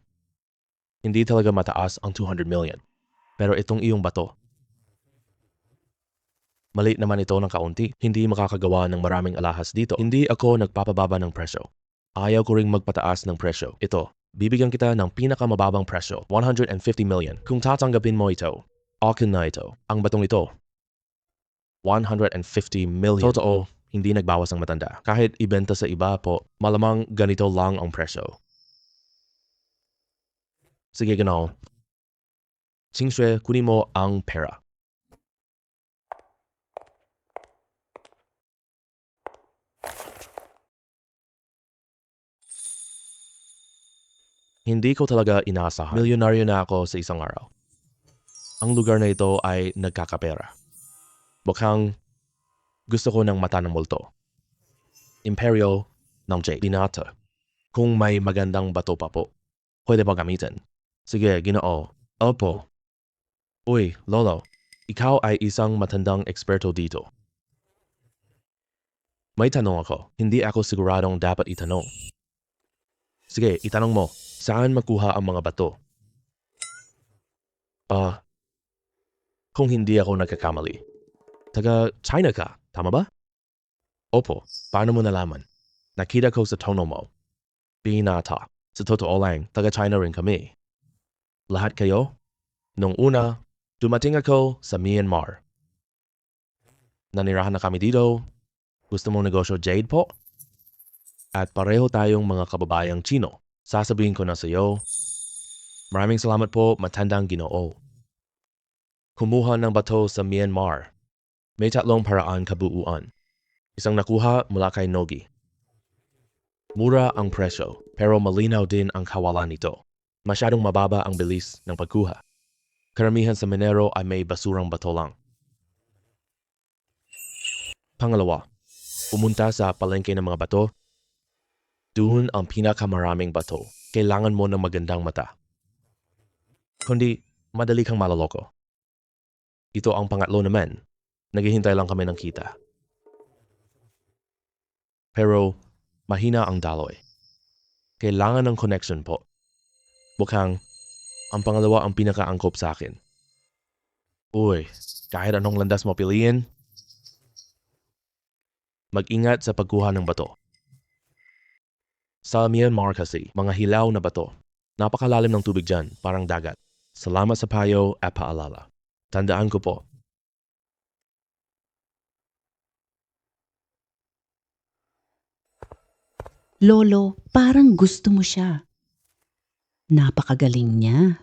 Hindi talaga mataas ang 200 million. Pero itong iyong bato, Maliit naman ito ng kaunti. Hindi makakagawa ng maraming alahas dito. Hindi ako nagpapababa ng presyo. Ayaw ko ring magpataas ng presyo. Ito, bibigyan kita ng pinakamababang presyo, 150 million. Kung tatanggapin mo ito, akin na ito. Ang batong ito, 150 million. Totoo, hindi nagbawas ang matanda. Kahit ibenta sa iba po, malamang ganito lang ang presyo. Sige, gano'n. Qingxue, kunin mo ang pera. Hindi ko talaga inaasahan. Milyonaryo na ako sa isang araw. Ang lugar na ito ay nagkakapera. Mukhang gusto ko ng mata ng multo. Imperyo ng Jade. Binata. Kung may magandang bato pa po, pwede pa gamitin. Sige, Ginoo. Opo. Uy, Lolo. Ikaw ay isang matandang eksperto dito. May tanong ako. Hindi ako siguradong dapat itanong. Sige, itanong mo. Saan makuha ang mga bato? Kung hindi ako nagkakamali. Taga China ka, tama ba? Opo, paano mo nalaman? Nakita ko sa tono mo. Binata. Sa totoo lang, taga China rin kami. Lahat kayo? Nung una, dumating ako sa Myanmar. Nanirahan na kami dito. Gusto mong negosyo Jade po? At pareho tayong mga kababayang Chino. Sasabihin ko na sa iyo, maraming salamat po, matandang Ginoo. Kumuha ng bato sa Myanmar. May tatlong paraan kabuuan. Isang nakuha mula kay Nogi. Mura ang presyo, pero malinaw din ang kawalan nito. Masyadong mababa ang bilis ng pagkuha. Karamihan sa minero ay may basurang bato lang. Pangalawa, pumunta sa palengke ng mga bato. Doon ang pinakamaraming bato. Kailangan mo ng magandang mata. Kundi, madali kang malaloko. Ito ang pangatlo naman. Naghihintay lang kami ng kita. Pero, mahina ang daloy. Kailangan ng connection po. Mukhang, ang pangalawa ang pinakaangkop sa akin. Uy, kahit anong landas mo piliin, mag-ingat sa pagkuha ng bato. Sa Myanmar kasi, mga hilaw na bato. Napakalalim ng tubig dyan, parang dagat. Salamat sa payo at paalala. Tandaan ko po. Lolo, parang gusto mo siya. Napakagaling niya.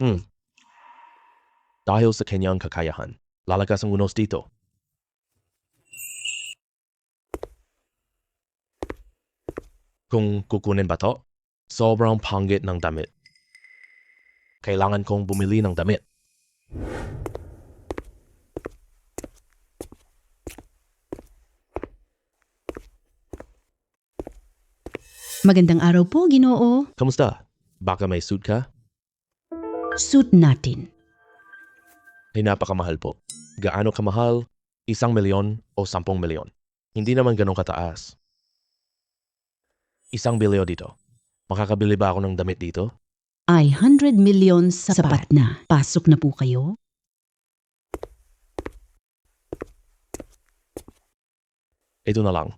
Dahil sa kanyang kakayahan, lalakas ang unos dito. Kung kukunin ba to, sobrang panggit ng damit. Kailangan kong bumili ng damit. Magandang araw po, Ginoo. Kamusta? Baka may suit ka? Suit natin. Ay napakamahal po. Gaano kamahal? 1 milyon o 10 milyon? Hindi naman ganun kataas. 1 bilyo dito. Makakabili ba ako ng damit dito? Ay 100 million sapat na. Pasok na po kayo. Ito na lang.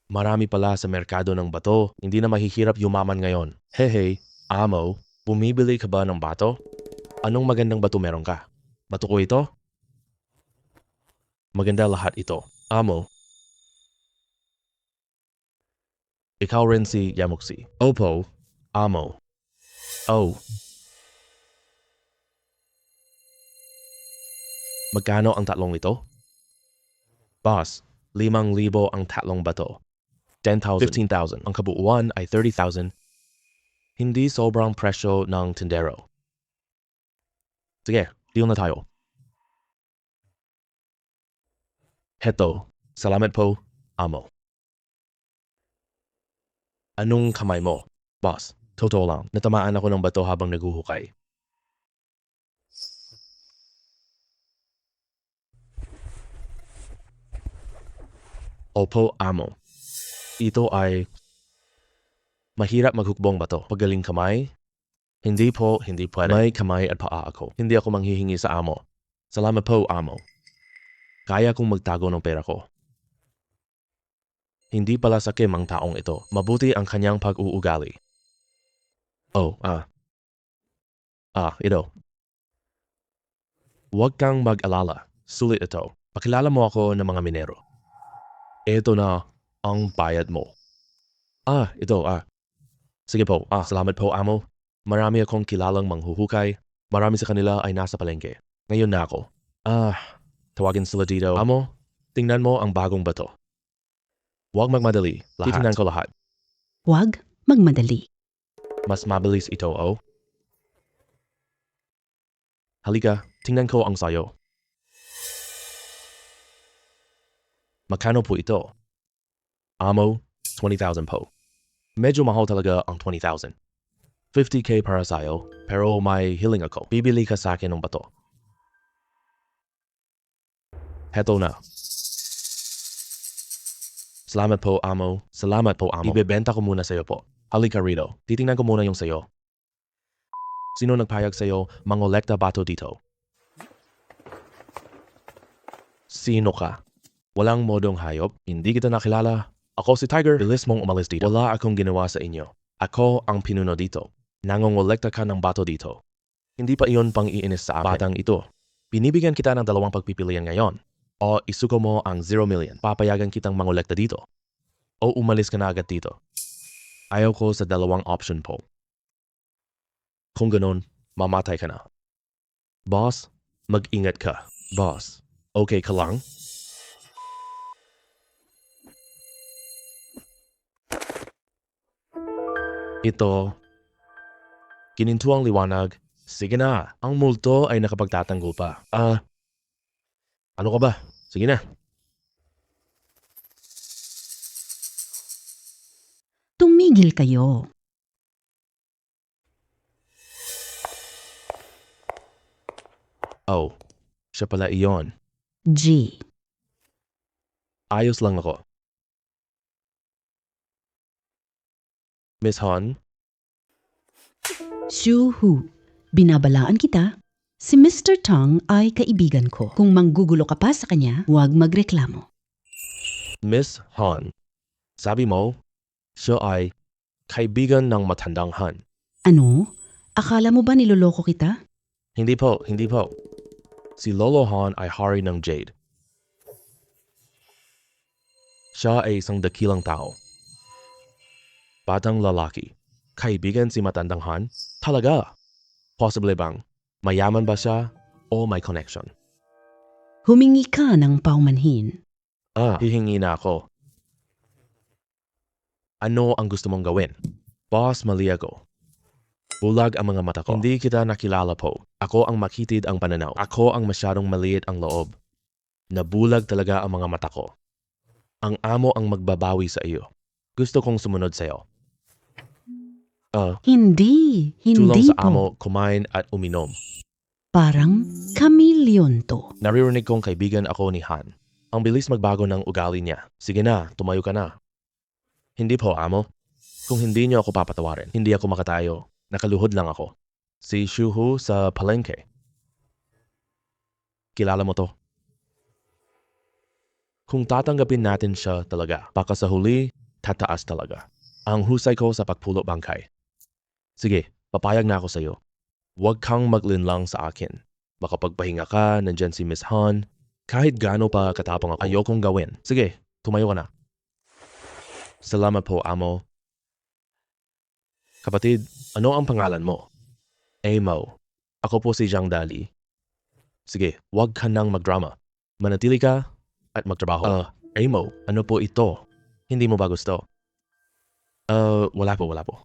Marami pala sa merkado ng bato. Hindi na mahihirap yumaman ngayon. Hey, amo, bumibili ka ba ng bato? Anong magandang bato meron ka? Bato ko ito? Maganda lahat ito. Amo. Ikaw rin si Yamuksi. Opo. Amo. Oh. Magkano ang tatlong ito? Boss, 5,000 ang tatlong bato. 10,000. 15,000. Ang kabuuan ay 30,000. Hindi sobrang presyo ng tindero. Sige, deal na tayo. Heto, salamat po, amo. Anong kamay mo? Boss, totoo lang, natamaan ako ng bato habang naguhukay. Opo, amo. Ito ay mahirap maghukbong bato. Pagaling kamay, Hindi po, hindi pwede. May kamay at paa ako. Hindi ako manghihingi sa amo. Salamat po, amo. Kaya kong magtago ng pera ko. Hindi pala sakim ang taong ito. Mabuti ang kanyang pag-uugali. Oh, ito. Huwag kang mag-alala. Sulit ito. Pakilala mo ako ng mga minero. Ito na ang bayad mo. Ito. Sige po. Salamat po, amo. Marami akong kilalang manghuhukay. Marami sa kanila ay nasa palengke. Ngayon na ako. Tawagin sila dito. Amo, tingnan mo ang bagong bato. Huwag magmadali. Titingnan ko lahat. Huwag magmadali. Mas mabilis ito, oh. Halika, tingnan ko ang sayo. Magkano po ito? Amo, 20,000 po. Medyo mahal talaga ang 20,000. 50K para sa'yo, pero may hiling ako. Bibili ka sa akin ng bato. Heto na. Salamat po, amo. Salamat po, amo. Ibebenta ko muna sa'yo po. Halika rito. Titingnan ko muna yung sa'yo. Sino nagpayag sa'yo mangolekta bato dito? Sino ka? Walang modong hayop. Hindi kita nakilala. Ako si Tiger. Bilis mong umalis dito. Wala akong ginawa sa inyo. Ako ang pinuno dito. Nangongolekta ka ng bato dito. Hindi pa iyon pang iinis sa akin. Batang ito. Binibigyan kita ng 2 pagpipilian ngayon. O isuko mo ang 0 million. Papayagan kitang mangolekta dito. O umalis ka na agad dito. Ayaw ko sa 2 option po. Kung ganon, mamatay ka na. Boss, mag-ingat ka. Boss, okay ka lang? Ito, gininto ang liwanag. Sige na, ang multo ay nakapagtatanggol pa. Ano ka ba? Sige na. Tumigil kayo. Oh, siya pala iyon. G. Ayos lang ako. Miss Han, Shu Hu. Binabalaan kita. Si Mr. Tang ay kaibigan ko. Kung manggugulo ka pa sa kanya, huwag magreklamo. Miss Han, sabi mo, siya ay kaibigan ng matandang Han. Ano? Akala mo ba niloloko kita? Hindi po, hindi po. Si Lolo Han ay hari ng Jade. Siya ay isang dakilang tao. Batang lalaki. Kaibigan si matandang Han? Talaga? Possible bang mayaman ba siya o may connection? Humingi ka ng paumanhin. Hihingi na ako. Ano ang gusto mong gawin? Boss, mali ako. Bulag ang mga mata ko. Hindi kita nakilala po. Ako ang makitid ang pananaw. Ako ang masyadong maliit ang loob. Nabulag talaga ang mga mata ko. Ang amo ang magbabawi sa iyo. Gusto kong sumunod sa iyo. Hindi Tulong sa po. amo, kumain at uminom. Parang kamilyon to. Naririnig kong kaibigan ako ni Han. Ang bilis magbago ng ugali niya. Sige na, tumayo ka na. Hindi po, amo. Kung hindi niyo ako papatawarin, hindi ako makatayo. Nakaluhod lang ako. Si Shu Hu sa palengke. Kilala mo to? Kung tatanggapin natin siya talaga, baka sa huli, tataas talaga. Ang husay ko sa pagpulot bangkay. Sige, papayag na ako sa iyo. Huwag kang maglinlang sa akin. Baka pagpahinga ka, nandyan si Miss Han. Kahit gaano pa katapang ako, ayokong gawin. Sige, tumayo ka na. Salamat po, amo. Kapatid, ano ang pangalan mo? Amo. Ako po si Zhang Dali. Sige, huwag ka nang magdrama. Manatili ka at magtrabaho. Amo, ano po ito? Hindi mo ba gusto? Wala po.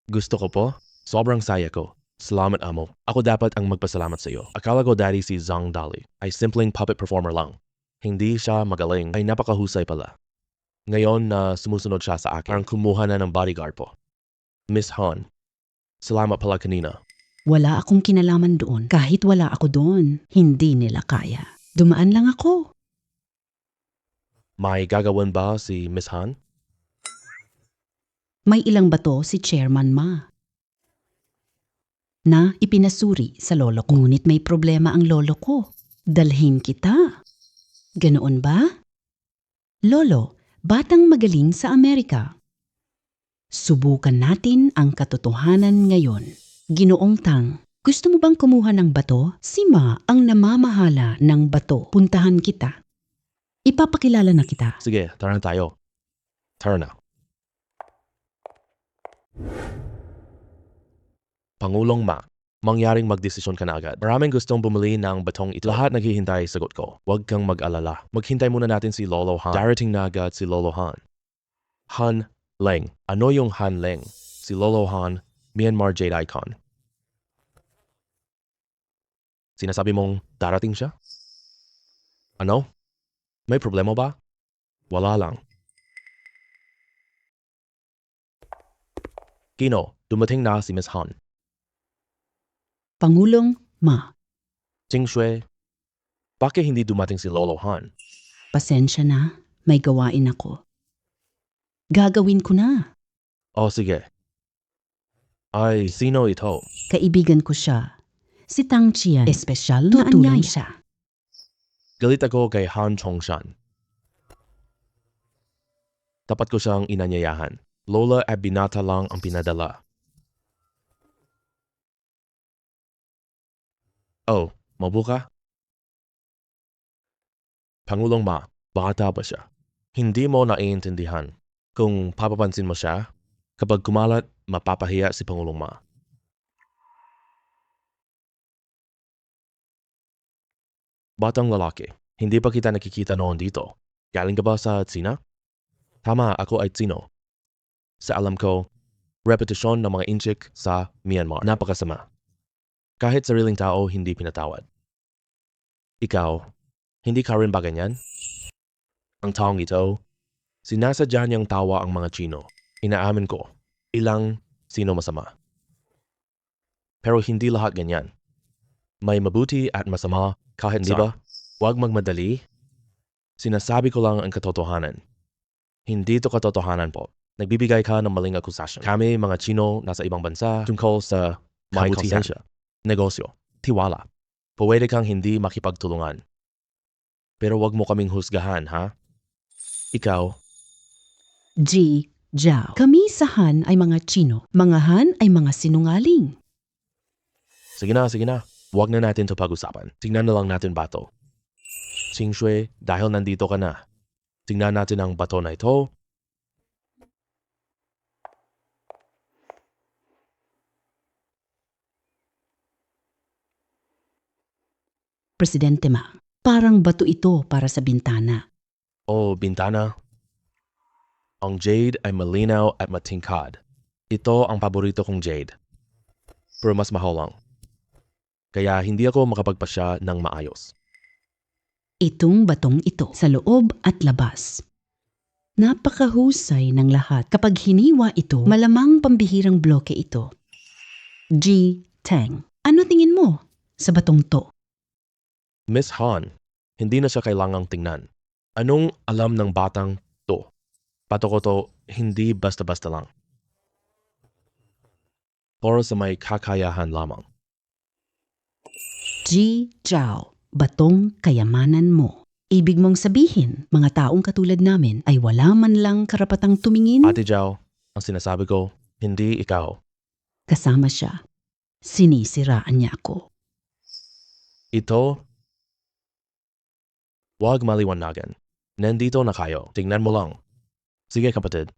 Gusto ko po? Sobrang saya ko. Salamat, amo. Ako dapat ang magpasalamat sa iyo. Akala ko dati si Zhang Dali ay simpleng puppet performer lang. Hindi siya magaling, ay napakahusay pala. Ngayon na sumusunod siya sa akin, parang kumuha na ng bodyguard po. Miss Han, salamat pala kanina. Wala akong kinalaman doon. Kahit wala ako doon, hindi nila kaya. Dumaan lang ako. May gagawin ba si Miss Han? May ilang bato si Chairman Ma. na ipinasuri sa lolo ko. Ngunit may problema ang lolo ko. Dalhin kita. Ganoon ba? Lolo, batang magaling sa Amerika. Subukan natin ang katotohanan ngayon. Ginoong Tang, gusto mo bang kumuha ng bato? Si Ma ang namamahala ng bato. Puntahan kita. Ipapakilala na kita. Sige, tara na tayo. Tara na. Pangulong Ma, mangyaring magdesisyon ka na agad. Maraming gustong bumili ng batong ito. Lahat naghihintay sagot ko. Huwag kang mag-alala. Maghintay muna natin si Lolo Han. Darating na agad si Lolo Han. Han Leng. Ano yung Han Leng? Si Lolo Han, Myanmar Jade Icon. Sinasabi mong darating siya? Ano? May problema ba? Wala lang. Kino, dumating na si Miss Han. Pangulong Ma, Jingshui, bakit hindi dumating si Lolo Han? pasensya na. May gawain ako. Gagawin ko na. Oh, sige. Ay, sino ito? Kaibigan ko siya. Si Tang Qian. Espesyal na anyaya siya. Galit ako kay Han Chongshan. Tapat ko siyang inanyayahan. Lola at binata lang ang pinadala. Oh, mabuka? Pangulong Ma, bata ba siya? Hindi mo naiintindihan. Kung papapansin mo siya, kapag kumalat, mapapahiya si Pangulong Ma. Batang lalaki, hindi pa kita nakikita noon dito. Galing ka ba sa Tsina? Tama, ako ay Tsino. Sa alam ko, repetisyon ng mga inchik sa Myanmar. Napakasama. Kahit sariling tao, hindi pinatawad. Ikaw, hindi ka rin ba ganyan? Ang taong ito, sinasadya niyang tawa ang mga Chino. Inaamin ko, ilang sino masama. Pero hindi lahat ganyan. May mabuti at masama kahit di ba? Huwag magmadali. Sinasabi ko lang ang katotohanan. Hindi ito katotohanan po. Nagbibigay ka ng maling akusasyon. Kami, mga Chino, nasa ibang bansa, tungkol sa may konsensya, negosyo, tiwala. Pwede kang hindi makipagtulungan. Pero wag mo kaming husgahan, ha? Ikaw, Ji Jiao. Kami sa Han ay mga Chino. Mga Han ay mga sinungaling. sige na. Huwag na natin ito pag-usapan. Tingnan na lang natin bato. Jingshui, dahil nandito ka na, tingnan natin ang bato na ito. Presidente Ma, parang bato ito para sa bintana. O bintana. Ang jade ay malinaw at matingkad. Ito ang paborito kong jade. Pero mas mahal lang. Kaya hindi ako makapagpasya ng maayos. Itong batong ito sa loob at labas. Napakahusay ng lahat. Kapag hiniwa ito, malamang pambihirang bloke ito. Ji Tang, ano tingin mo sa batong to? Miss Han, hindi na siya kailangang tingnan. Anong alam ng batang to? Bato ko to, hindi basta-basta lang. Para sa may kakayahan lamang. Ji Jiao, batong kayamanan mo. Ibig mong sabihin, mga taong katulad namin ay wala man lang karapatang tumingin? Ate Zhao, ang sinasabi ko, hindi ikaw. Kasama siya. Sinisiraan niya ako. Ito, wag maliwanagan. Nandito na kayo. Tingnan mo lang. Sige kapatid.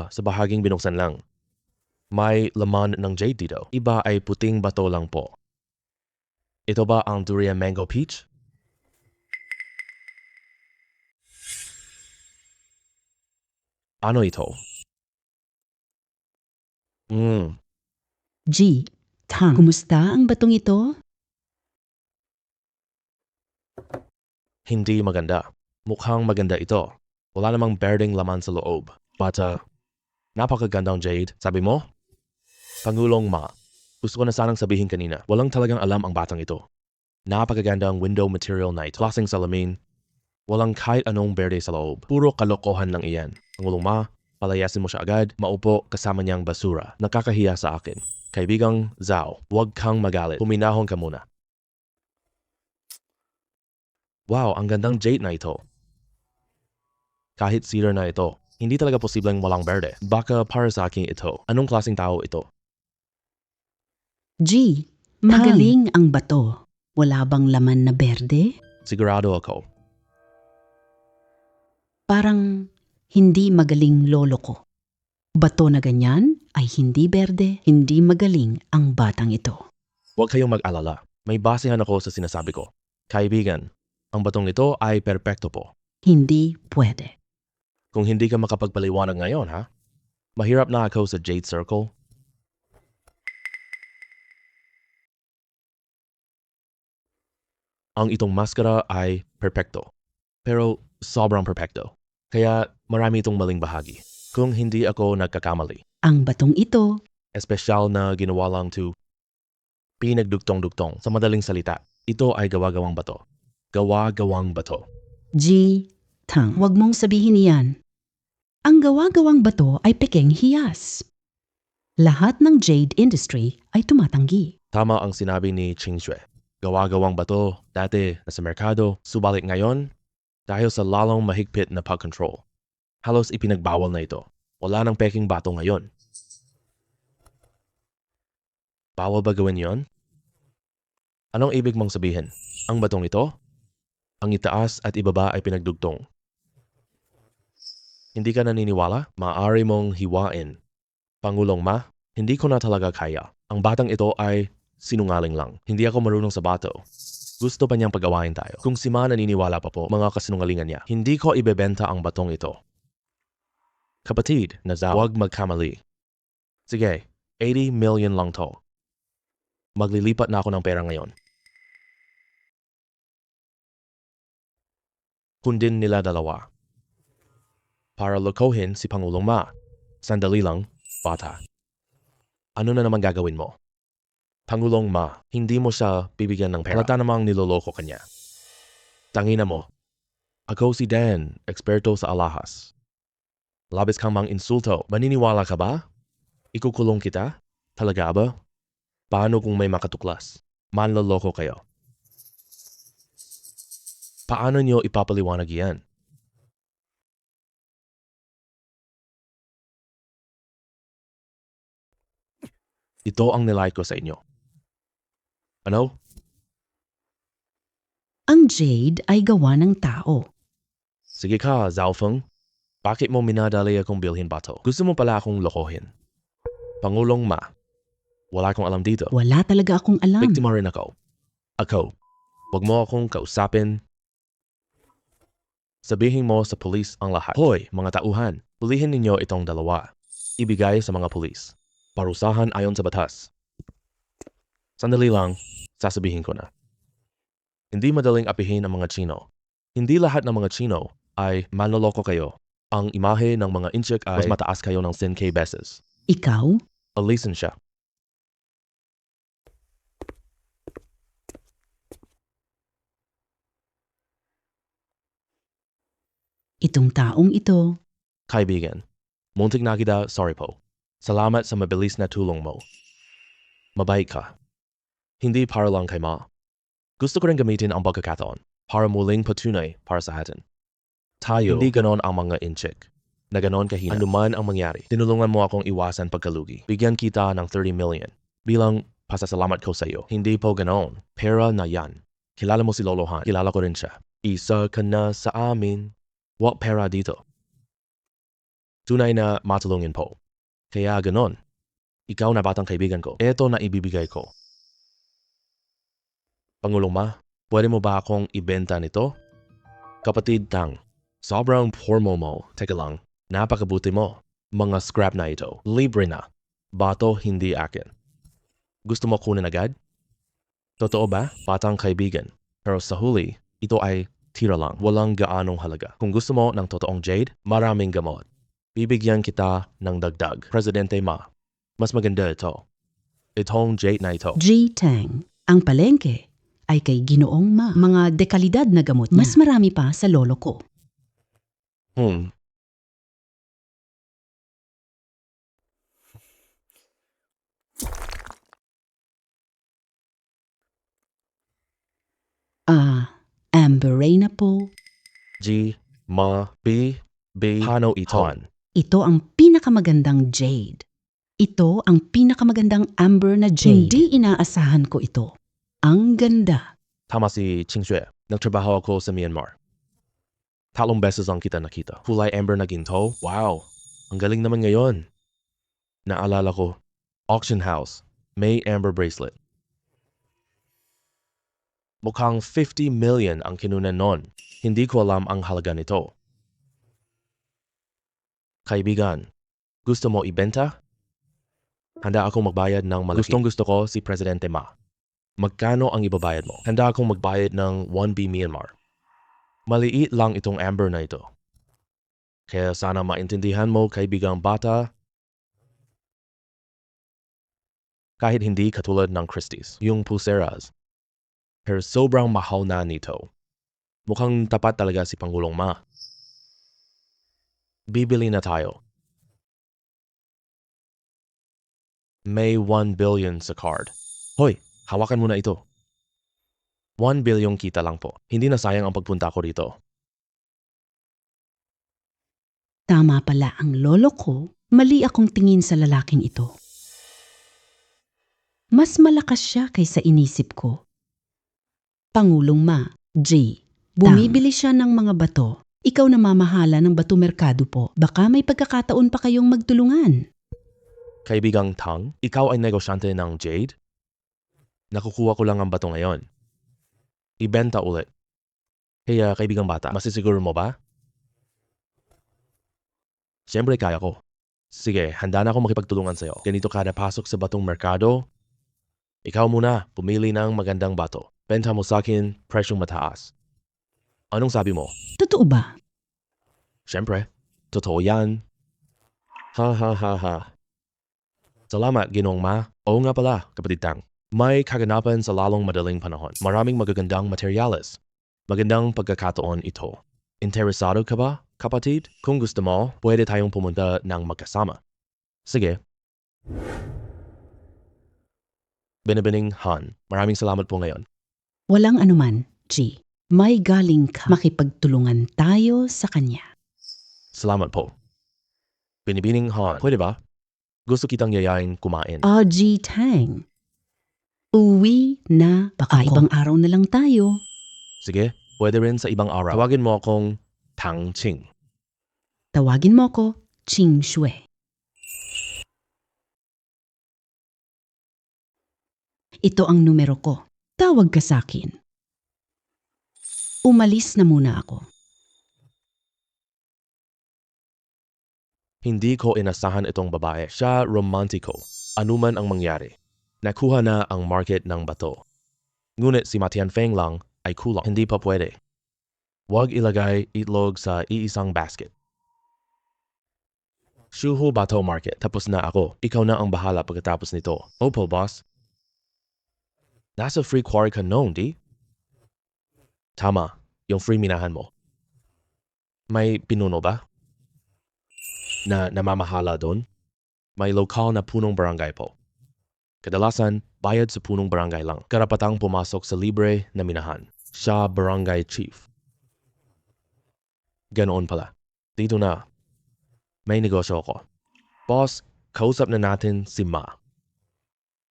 Sa bahaging binuksan lang. May laman ng jade dito. Iba ay puting bato lang po. Ito ba ang durian mango peach? Ano ito? Ji Tang, kumusta ang batong ito? Hindi maganda. Mukhang maganda ito. Wala namang berdeng laman sa loob. But, napakagandang jade, sabi mo? Pangulong Ma, gusto ko na sanang sabihin kanina, walang talagang alam ang batang ito. Napakagandang window material na ito. Klaseng salamin, Walang kahit anong berde sa loob. Puro kalokohan lang iyan. Pangulong Ma, palayasin mo siya agad, maupo kasama niyang basura. Nakakahiya sa akin. Kaibigang Zhao, huwag kang magalit. Huminahon ka muna. Wow, ang gandang jade na ito. Kahit cedar na ito, hindi talaga posibleng walang berde. Baka para sa akin ito. Anong klaseng tao ito? G, magaling ang bato. Wala bang laman na berde? Sigurado ako. Parang hindi magaling lolo ko. Bato na ganyan ay hindi berde, hindi magaling ang batang ito. Huwag kayong mag-alala. May basehan ako sa sinasabi ko. Kaibigan, ang batong ito ay perpekto po. Hindi pwede. Kung hindi ka makapagpaliwanag ngayon, ha? Mahirap na ako sa Jade Circle. Ang itong maskara ay perpekto. Pero sobrang perpekto. Kaya marami itong maling bahagi. Kung hindi ako nagkakamali. Ang batong ito, Espesyal na ginawa lang to pinagdugtong-dugtong. Sa madaling salita, ito ay gawa-gawang bato. Gawa-gawang bato. G, Tang, wag mong sabihin iyan. Ang gawa-gawang bato ay pekeng hiyas. Lahat ng jade industry ay tumatanggi. Tama ang sinabi ni Ching Xue. Gawa-gawang bato, dati nasa merkado, subalit ngayon, dahil sa lalong mahigpit na pag-control. Halos ipinagbawal na ito. Wala nang peking bato ngayon. Bawal ba gawin yon? Anong ibig mong sabihin? Ang batong ito? Ang itaas at ibaba ay pinagdugtong. Hindi ka naniniwala? Maaari mong hiwain. Pangulong Ma, hindi ko na talaga kaya. Ang batang ito ay sinungaling lang. Hindi ako marunong sa bato. Gusto pa niyang pag-awain tayo. Kung si Ma naniniwala pa po, mga kasinungalingan niya, hindi ko ibebenta ang batong ito. Kapatid, na Zhao, huwag magkamali. Sige, 80 million lang to. Maglilipat na ako ng pera ngayon. Kundin nila dalawa. Para lokohin si Pangulong Ma. Sandali lang, bata. Ano na naman gagawin mo? Pangulong Ma, hindi mo siya bibigyan ng pera. Halata namang niloloko kanya. Tangina mo. Ako si Dan, eksperto sa alahas. Labis kang mang insulto. Maniniwala ka ba? Ikukulong kita? Talaga ba? Paano kung may makatuklas? Manloloko kayo. Paano nyo ipapaliwanag yan? Ito ang nilay ko sa inyo. Ano? Ang jade ay gawa ng tao. Sige ka, Zhao Feng. Bakit mo minadali akong bilhin bato? Gusto mo pala akong lokohin? Pangulong Ma, wala akong alam dito. Wala talaga akong alam. Biktima rin ako. Ako, wag mo akong kausapin. Sabihin mo sa pulis ang lahat. Hoy, mga tauhan, pulihin ninyo itong dalawa. Ibigay sa mga pulis. Parusahan ayon sa batas. Sandali lang, sasabihin ko na. Hindi madaling apihin ang mga Chino. Hindi lahat ng mga Chino ay manloloko kayo. Ang imahe ng mga inchik ay mas mataas kayo ng 10K beses. Ikaw? Alisin siya. Itong taong ito, Kaibigan, muntik na kita, sorry po. Salamat sa mabilis na tulong mo. Mabait ka. Hindi para lang kay Ma. Gusto ko rin gamitin ang pagkakataon para muling patunay para sa atin. Tayo, hindi ganon ang mga inchik. Na ganon kahina. Ano man ang mangyari, tinulungan mo akong iwasan pagkalugi. Bigyan kita ng 30 million. Bilang pasasalamat ko sa iyo. Hindi po ganon. Pera na yan. Kilala mo si Lolo Han. Kilala ko rin siya. Isa ka na sa amin. Wag pera dito. Tunay na matulungin po. Kaya ganon. Ikaw na batang kaibigan ko. Ito na ibibigay ko. Pangulong Ma, pwede mo ba akong ibenta nito? Kapatid Tang, sobrang formal mo. Teka lang, napakabuti mo. Mga scrap na ito. Libre na. Bato hindi akin. Gusto mo kunin agad? Totoo ba? Batang kaibigan. Pero sa huli, ito ay tira lang. Walang gaanong halaga. Kung gusto mo ng totoong jade, maraming gamot. Bibigyan kita ng dagdag. Presidente Ma, mas maganda ito. Itong jade na ito. G. Tang, ang palengke ay kay Ginoong Ma. Mga dekalidad na gamot niya. Mas marami pa sa lolo ko. Amberena po. G, Ma, B, Hano Iton. Ito ang pinakamagandang jade. Ito ang pinakamagandang amber na jade. Hindi inaasahan ko ito. Ang ganda. Tama si Qingxue. Nagtrabaho ako sa Myanmar. 3 beses ang kita nakita. Kulay amber na ginto. Wow, ang galing naman ngayon. Naalala ko, auction house, may amber bracelet. Mukhang 50 million ang kinunan nun. Hindi ko alam ang halaga nito. Kaibigan, gusto mo ibenta? Handa akong magbayad ng malaki. Gustong gusto ko si Presidente Ma. Magkano ang ibabayad mo? Handa akong magbayad ng 1B Myanmar. Maliit lang itong amber na ito. Kaya sana maintindihan mo, kaibigang bata, kahit hindi katulad ng Christie's, yung pulseras. Pero sobrang mahal na nito. Mukhang tapat talaga si Pangulong Ma. Bibili na tayo. May 1 billion sa card. Hoy, hawakan mo na ito. 1 billion kita lang po. Hindi na sayang ang pagpunta ko dito. Tama pala ang lolo ko. Mali akong tingin sa lalaking ito. Mas malakas siya kaysa inisip ko. Pangulong Ma, G. Bumibili siya ng mga bato. Ikaw na mamahala ng bato merkado po. Baka may pagkakataon pa kayong magtulungan. Kaibigang Tang, ikaw ay negosyante ng jade? Nakukuha ko lang ang bato ngayon. Ibenta ulit. Kaya kaibigang bata, masisiguro mo ba? Siyempre kaya ko. Sige, handa na akong makipagtulungan sa'yo. Ganito kada pasok sa batong merkado. Ikaw muna, pumili ng magandang bato. Benta mo sa akin, presyong mataas. Anong sabi mo? Totoo ba? Siyempre, totoo yan. Ha ha ha ha. Salamat, Ginoong Ma. Oo nga pala, kapatid Tang. May kaganapan sa lalong madaling panahon. Maraming magagandang materyales. Magandang pagkakataon ito. Interesado ka ba, kapatid? Kung gusto mo, pwede tayong pumunta ng magkasama. Sige. Binibining Han, maraming salamat po ngayon. Walang anuman, G. May galing ka. Makipagtulungan tayo sa kanya. Salamat po. Binibining Han, pwede ba? Gusto kitang yayain kumain. G. Tang. Uwi na. Baka ibang araw na lang tayo. Sige, pwede rin sa ibang araw. Tawagin mo akong Tang Ching. Tawagin mo ko, Ching Shui. Ito ang numero ko. Tawag ka sa akin. Umalis na muna ako. Hindi ko inasahan itong babae. Siya romantiko. Anuman ang mangyari. Nakuha na ang market ng bato. Ngunit si Matian Feng lang ay kulang. Hindi pa pwede. Huwag ilagay itlog sa iisang basket. Shuho Bato Market. Tapos na ako. Ikaw na ang bahala pagkatapos nito. Opo, boss. Nasa free quarry ka noon, di? Tama. Yung free minahan mo. May pinuno ba? Na namamahala doon? May lokal na punong barangay po. Kadalasan, bayad sa punong barangay lang. Karapatang pumasok sa libre na minahan. Siya barangay chief. Ganoon pala. Dito na. May negosyo ako. Boss, kausap na natin si Ma.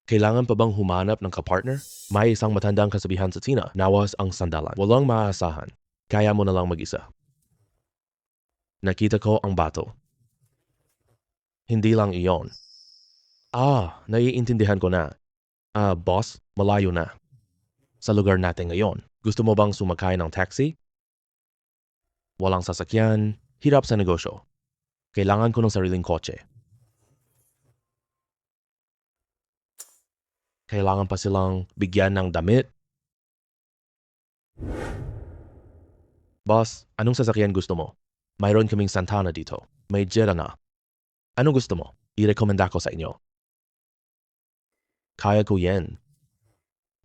Kailangan pa bang humanap ng kapartner? May isang matandang kasabihan sa China, nawas ang sandalan. Walang maaasahan. Kaya mo na lang mag-isa. Nakita ko ang bato. Hindi lang iyon. Naiintindihan ko na. Boss, malayo na. Sa lugar natin ngayon. Gusto mo bang sumakay ng taxi? Walang sasakyan, hirap sa negosyo. Kailangan ko ng sariling kotse. Kailangan pa silang bigyan ng damit. Boss, anong sasakyan gusto mo? Mayroon kaming Santana dito. May Jetta na. Anong gusto mo? I-recommenda ko sa inyo. Kaya ko yan.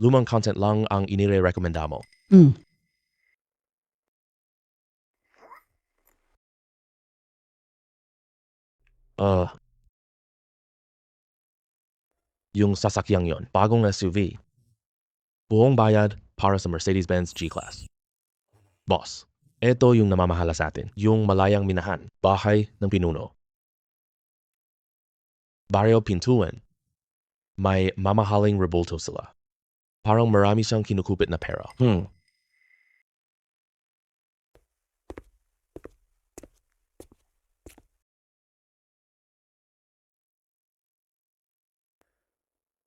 Lumang content lang ang inire-recommenda mo. Hmm. Yung sasakyang yon, bagong SUV. Buong bayad para sa Mercedes-Benz G-Class. Boss, eto yung namamahala sa atin. Yung malayang minahan, bahay ng pinuno. Barrio Pintuan, may mamahaling rebulto sila. Parang marami siyang kinukupit na pera.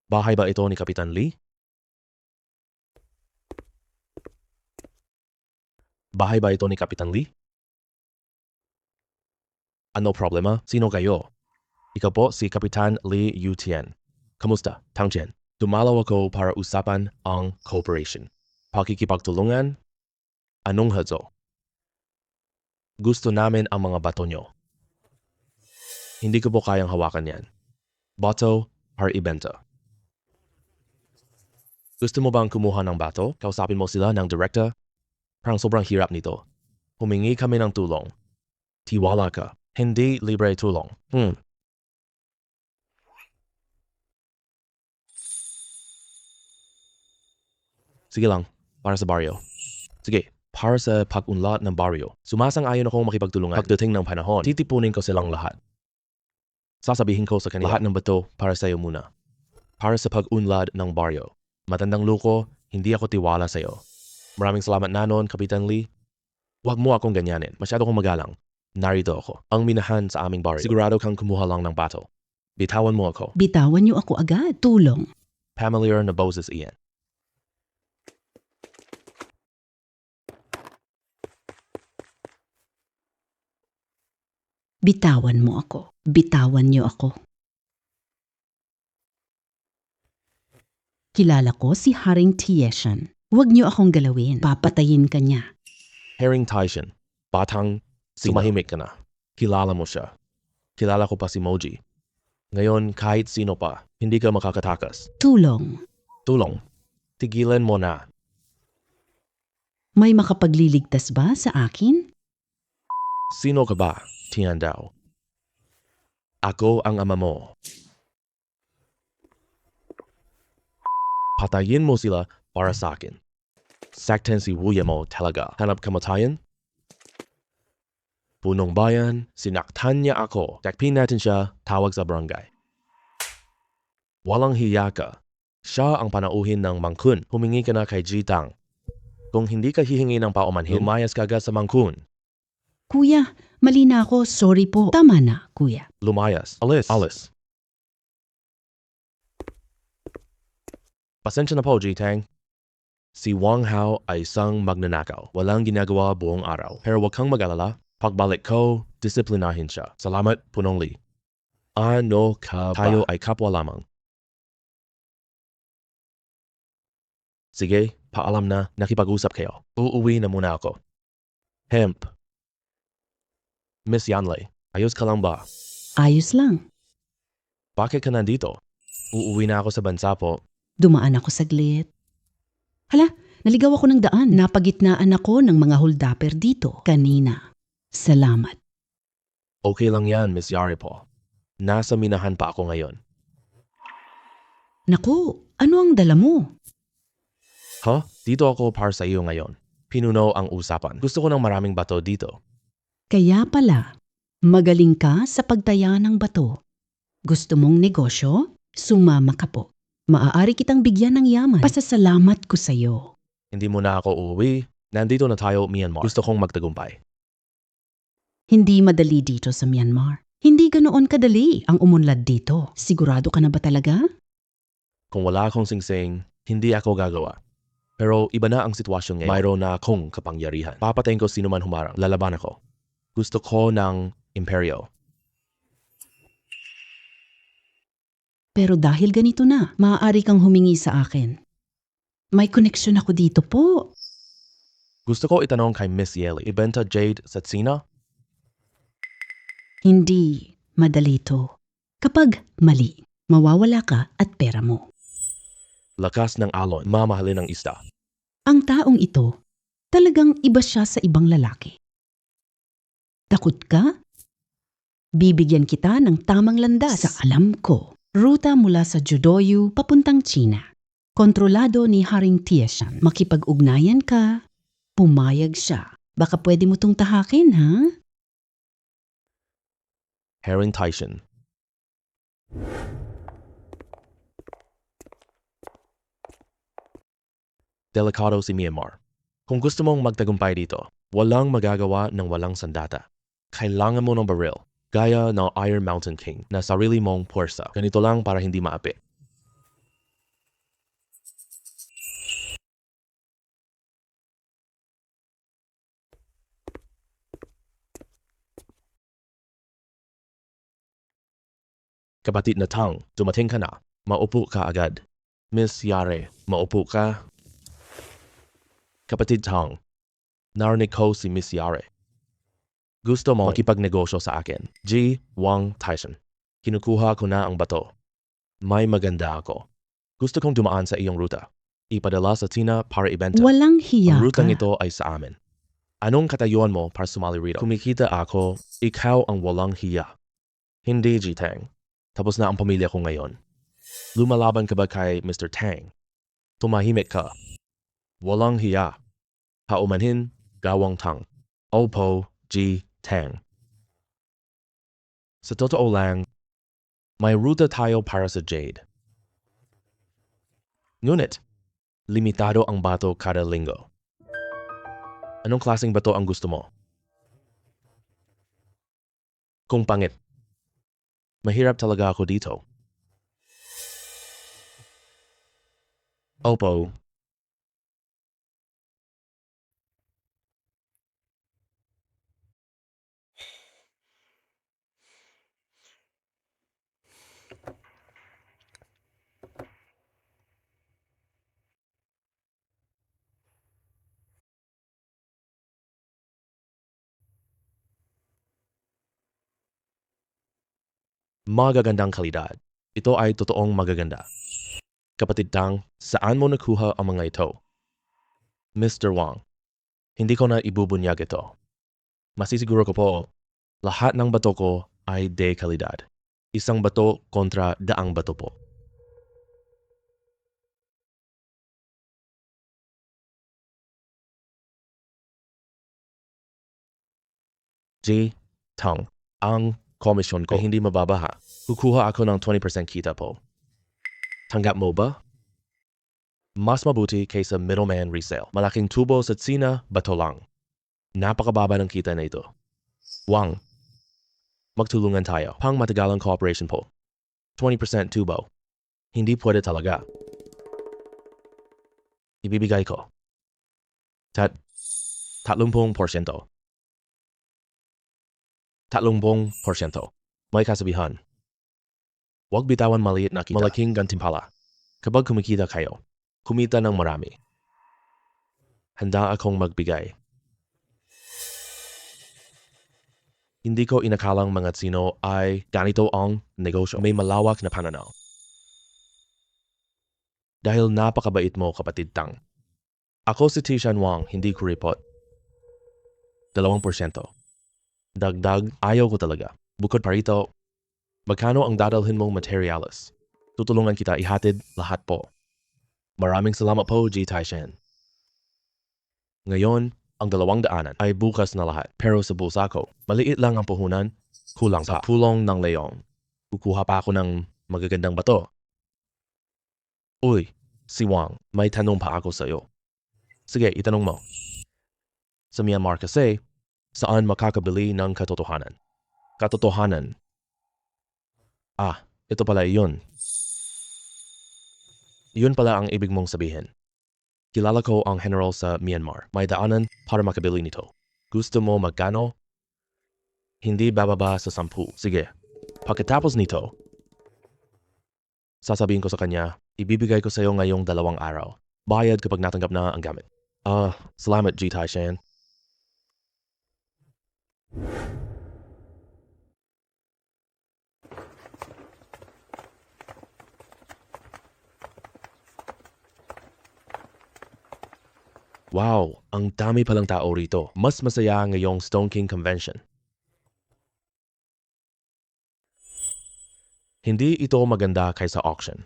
Bahay ba ito ni Kapitan Lee? Bahay ba ito ni Kapitan Lee? Ano problema? Sino kayo? Ikaw po si Kapitan Lee Yutian. Kamusta, Tang Chen? Dumalaw ako para usapan ang cooperation. Pakikipagtulungan? Anong hazo? Gusto namin ang mga bato nyo. Hindi ko po kayang hawakan yan. Bato or ibenta. Gusto mo bang kumuha ng bato? Kausapin mo sila ng direkta? Parang sobrang hirap nito. Humingi kami ng tulong. Tiwala ka. Hindi libre tulong. Sige lang, para sa baryo. Sige, para sa pag-unlad ng baryo. Sumasang-ayon akong makipagtulungan. Pagdating ng panahon, titipunin ko silang lahat. Sasabihin ko sa kanila, lahat ng bato para sa iyo muna. Para sa pag-unlad ng baryo. Matandang luko, hindi ako tiwala sa iyo. Maraming salamat na noon, Kapitan Lee. Huwag mo akong ganyanin. Masyado kong magalang. Narito ako. Ang minahan sa aming baryo. Sigurado kang kumuha lang ng bato. Bitawan mo ako. Bitawan niyo ako agad. Tulong. Familiar na boses iyan. Bitawan mo ako. Bitawan niyo ako. Kilala ko si Haring Tieshan. Huwag niyo akong galawin. Papatayin ka niya. Herring Taishan. Batang, sumahimik ka na. Kilala mo siya. Kilala ko pa si Moji. Ngayon, kahit sino pa, hindi ka makakatakas. Tulong. Tulong. Tigilan mo na. May makapagliligtas ba sa akin? Sino ka ba, Tiandao? Ako ang ama mo. Patayin mo sila para sa akin. Saktan si Wuya mo talaga. Hanap kamatayan? Punong bayan, sinaktan niya ako. Takpin natin siya, tawag sa barangay. Walang hiya ka. Siya ang panauhin ng Mangkun. Humingi ka na kay Jitang. Kung hindi ka hihingi ng paumanhin, lumayas ka agad sa Mangkun. Kuya, mali na ako. Sorry po. Tama na, kuya. Lumayas. Alis. Alis. Pasensya na po, Jitang. Si Wang Hao ay isang magnanakaw. Walang ginagawa buong araw. Pero wag kang mag-alala. Pagbalik ko, disiplinahin siya. Salamat, Punong Lee. Ano ka ba? Tayo ay kapwa lamang. Sige, paalam na. Nakipag-usap kayo. Uuwi na muna ako. Hemp. Miss Yanlei, ayos ka lang ba? Ayos lang. Bakit ka nandito? Uuwi na ako sa bansa po. Dumaan ako saglit. Hala, naligaw ako ng daan. Napagitnaan ako ng mga holdapper dito kanina. Salamat. Okay lang yan, Miss Yari po. Nasa minahan pa ako ngayon. Naku, ano ang dala mo? Dito ako para sa iyo ngayon. Pinuno ang usapan. Gusto ko ng maraming bato dito. Kaya pala, magaling ka sa pagtaya ng bato. Gusto mong negosyo? Sumama ka po. Maaari kitang bigyan ng yaman. Pasasalamat ko sa'yo. Hindi mo na ako uuwi. Nandito na tayo, Myanmar. Gusto kong magtagumpay. Hindi madali dito sa Myanmar. Hindi ganoon kadali ang umunlad dito. Sigurado ka na ba talaga? Kung wala akong singsing, hindi ako gagawa. Pero iba na ang sitwasyon ngayon. Mayroon na akong kapangyarihan. Papatayin ko sino man humarang. Lalaban ako. Gusto ko ng imperyo. Pero dahil ganito na, maaari kang humingi sa akin. May koneksyon ako dito po. Gusto ko itanong kay Miss Yeli. Ibenta Jade sa Tsina? Hindi madali to. Kapag mali, mawawala ka at pera mo. Lakas ng alon, mamahalin ng isda. Ang taong ito, talagang iba siya sa ibang lalaki. Takot ka? Bibigyan kita ng tamang landas. Sa alam ko, ruta mula sa Jodoyu papuntang China. Kontrolado ni Haring Tieshan. Makipag-ugnayan ka, pumayag siya. Baka pwede mo tong tahakin, ha? Haring Taishan. Delikado si Myanmar. Kung gusto mong magtagumpay dito, walang magagawa ng walang sandata. Kailangan mo ng baril, gaya ng Iron Mountain King na sarili mong puwersa. Ganito lang para hindi maapit. Kapatid na Tang, dumating ka na. Maupo ka agad. Miss Yare, maupo ka. Kapatid Tang, narinig ko si Miss Yare. Gusto mo makipagnegosyo sa akin. G. Wang Taishan. Kinukuha ko na ang bato. May maganda ako. Gusto kong dumaan sa iyong ruta. Ipadala sa China para ibenta. Walang hiya Ang rutang ka. ito ay sa amin. Anong katayuan mo para sumali rito? Kumikita ako, ikaw ang walang hiya. Hindi, G. Tang. Tapos na ang pamilya ko ngayon. Lumalaban ka ba kay Mr. Tang? Tumahimik ka. Walang hiya. Paumanhin, Gawang Tang. Opo, G. Tang. Sa totoo lang, may ruta tayo para sa Jade. Ngunit, limitado ang bato kada linggo. Anong klaseng bato ang gusto mo? Kung pangit, mahirap talaga ako dito. Opo. Magagandang kalidad. Ito ay totoong magaganda. Kapatid Tang, saan mo nakuha ang mga ito? Mr. Wang, hindi ko na ibubunyag ito. Masisiguro ko po, lahat ng bato ko ay de kalidad. Isang bato kontra daang bato po. G. Tang, ang komisyon ko ay hindi mababa ha. Kukuha ako ng 20% kita po. Tanggap mo ba? Mas mabuti kaysa middleman resale. Malaking tubo sa Tsina, bato lang. Napakababa ng kita na ito. Wang, magtulungan tayo. Pang matagalang cooperation po. 20% tubo. Hindi pwede talaga. Ibibigay ko. 30%. 30%. May kasabihan. Huwag bitawan maliit na kita. Malaking gantimpala. Kapag kumikita kayo, kumita ng marami. Handa akong magbigay. Hindi ko inakalang mga Tsino ay ganito ang negosyo. May malawak na pananaw. Dahil napakabait mo, kapatid Tang. Ako si Tishan Wang, hindi kuripot. 2%. Dagdag, ayaw ko talaga. Bukod pa rito, magkano ang dadalhin mong materials? Tutulungan kita ihatid lahat po. Maraming salamat po, G. Taishan. Ngayon, ang 200 ay bukas na lahat. Pero sa bulsa ko, maliit lang ang puhunan, kulang sa pulong ng leong. Kukuha pa ako ng magagandang bato. Uy, si Wang, may tanong pa ako sa iyo. Sige, itanong mo. Sa Myanmar kasi, saan makakabili ng katotohanan? Katotohanan. Ah, ito pala yun. Yun pala ang ibig mong sabihin. Kilala ko ang general sa Myanmar. May daanan para makabili nito. Gusto mo magkano? Hindi bababa sa 10. Sige. Pagkatapos nito, sasabihin ko sa kanya, ibibigay ko sa iyo ngayong 2 araw. Bayad kapag natanggap na ang gamit. Salamat, G. Taishan. Wow, ang dami palang tao rito. Mas masaya ngayong Stone King Convention. Hindi ito maganda kaysa auction.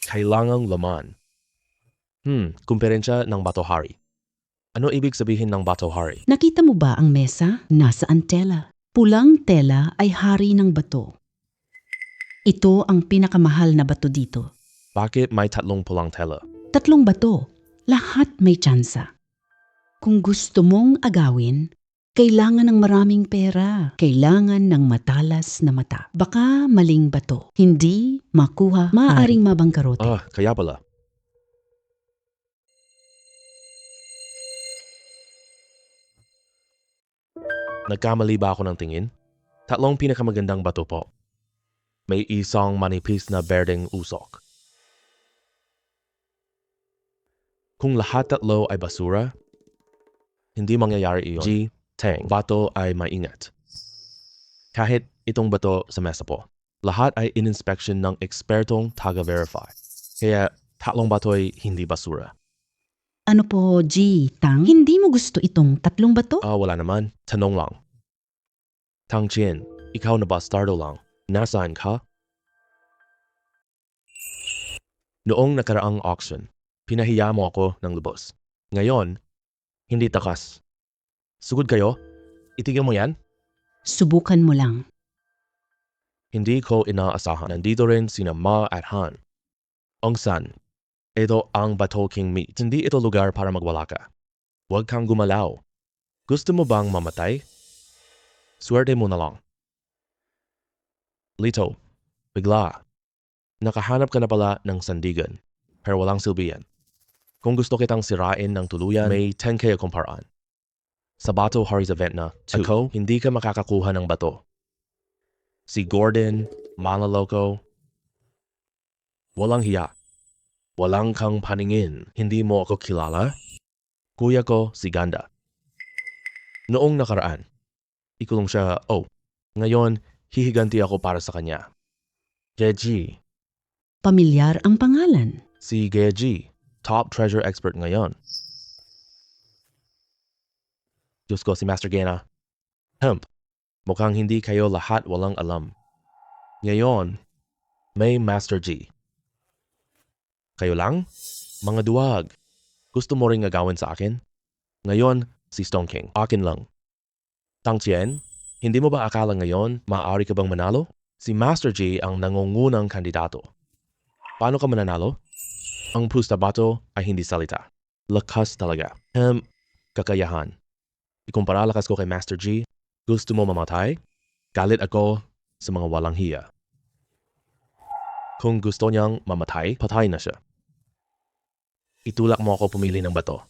Kailangang laman. Kumperensya ng Batohari. Ano ibig sabihin ng Batohari? Nakita mo ba ang mesa? Nasaan tela? Pulang tela ay hari ng bato. Ito ang pinakamahal na bato dito. Bakit may tatlong pulang tela? 3 bato. Lahat may tsansa. Kung gusto mong agawin, kailangan ng maraming pera. Kailangan ng matalas na mata. Baka maling bato. Hindi makuha. Maaaring mabangkarote. Kaya pala. Nagkamali ba ako ng tingin? Tatlong pinakamagandang bato po. May isang manipis na berdeng usok. Kung lahat tatlo ay basura, hindi mangyayari iyon. G. Tang. Bato ay maingat. Kahit itong bato sa mesa po, lahat ay in-inspection ng ekspertong taga-verify. Kaya tatlong bato ay hindi basura. Ano po, G, Tang? Hindi mo gusto itong 3 bato? Wala naman. Tanong lang. Tang Chien, ikaw na bastardo lang. Nasaan ka? Noong nakaraang auction, pinahiya mo ako ng lubos. Ngayon, hindi takas. Sugod kayo? Itigil mo yan? Subukan mo lang. Hindi ko inaasahan. Nandito rin sina Ma at Han. Ang San, ito ang Bato King meet. Hindi ito lugar para magwala ka. Huwag kang gumalaw. Gusto mo bang mamatay? Swerte mo na lang. Lito, bigla. Nakahanap ka na pala ng sandigan, pero walang silbi yan. Kung gusto kitang sirain ng tuluyan, may 10K akong paraan. Sa Bato Hari's event na, ako, hindi ka makakakuha ng bato. Si Gordon, Manlaloko, walang hiya. Walang kang paningin. Hindi mo ako kilala? Kuya ko si Ganda. Noong nakaraan, ikulong siya, ngayon, hihiganti ako para sa kanya. Geji, Pamilyar ang pangalan. si Geji, top treasure expert ngayon. Diyos ko si Master Gena. Mukhang hindi kayo lahat walang alam. Ngayon, may Master G. Kayo lang? Mga duwag. Gusto mo ring agawin sa akin? Ngayon, si Stone King. Akin lang. Tang Chien, hindi mo ba akala ngayon maaari ka bang manalo? Si Master G ang nangungunang kandidato. Paano ka mananalo? Ang Pusta Bato ay hindi salita. Lakas talaga. Kakayahan. Ikumpara lakas ko kay Master G. Gusto mo mamatay? Galit ako sa mga walang hiya. Kung gusto niyang mamatay, patay na siya. Itulak mo ako pumili ng bato.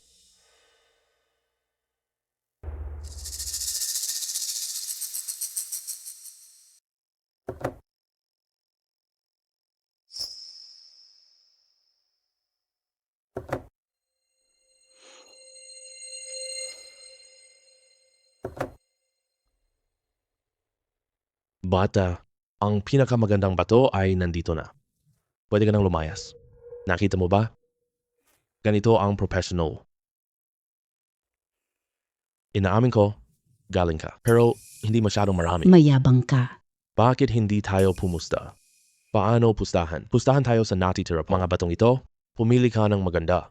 Bata, ang pinakamagandang bato ay nandito na. Pwede ka nang lumayas. Nakita mo ba? Ganito ang professional. Inaamin ko, galing ka. Pero hindi masyadong marami. Mayabang ka. Bakit hindi tayo pumusta? Paano pustahan? Pustahan tayo sa natitira mga batong ito. Pumili ka ng maganda.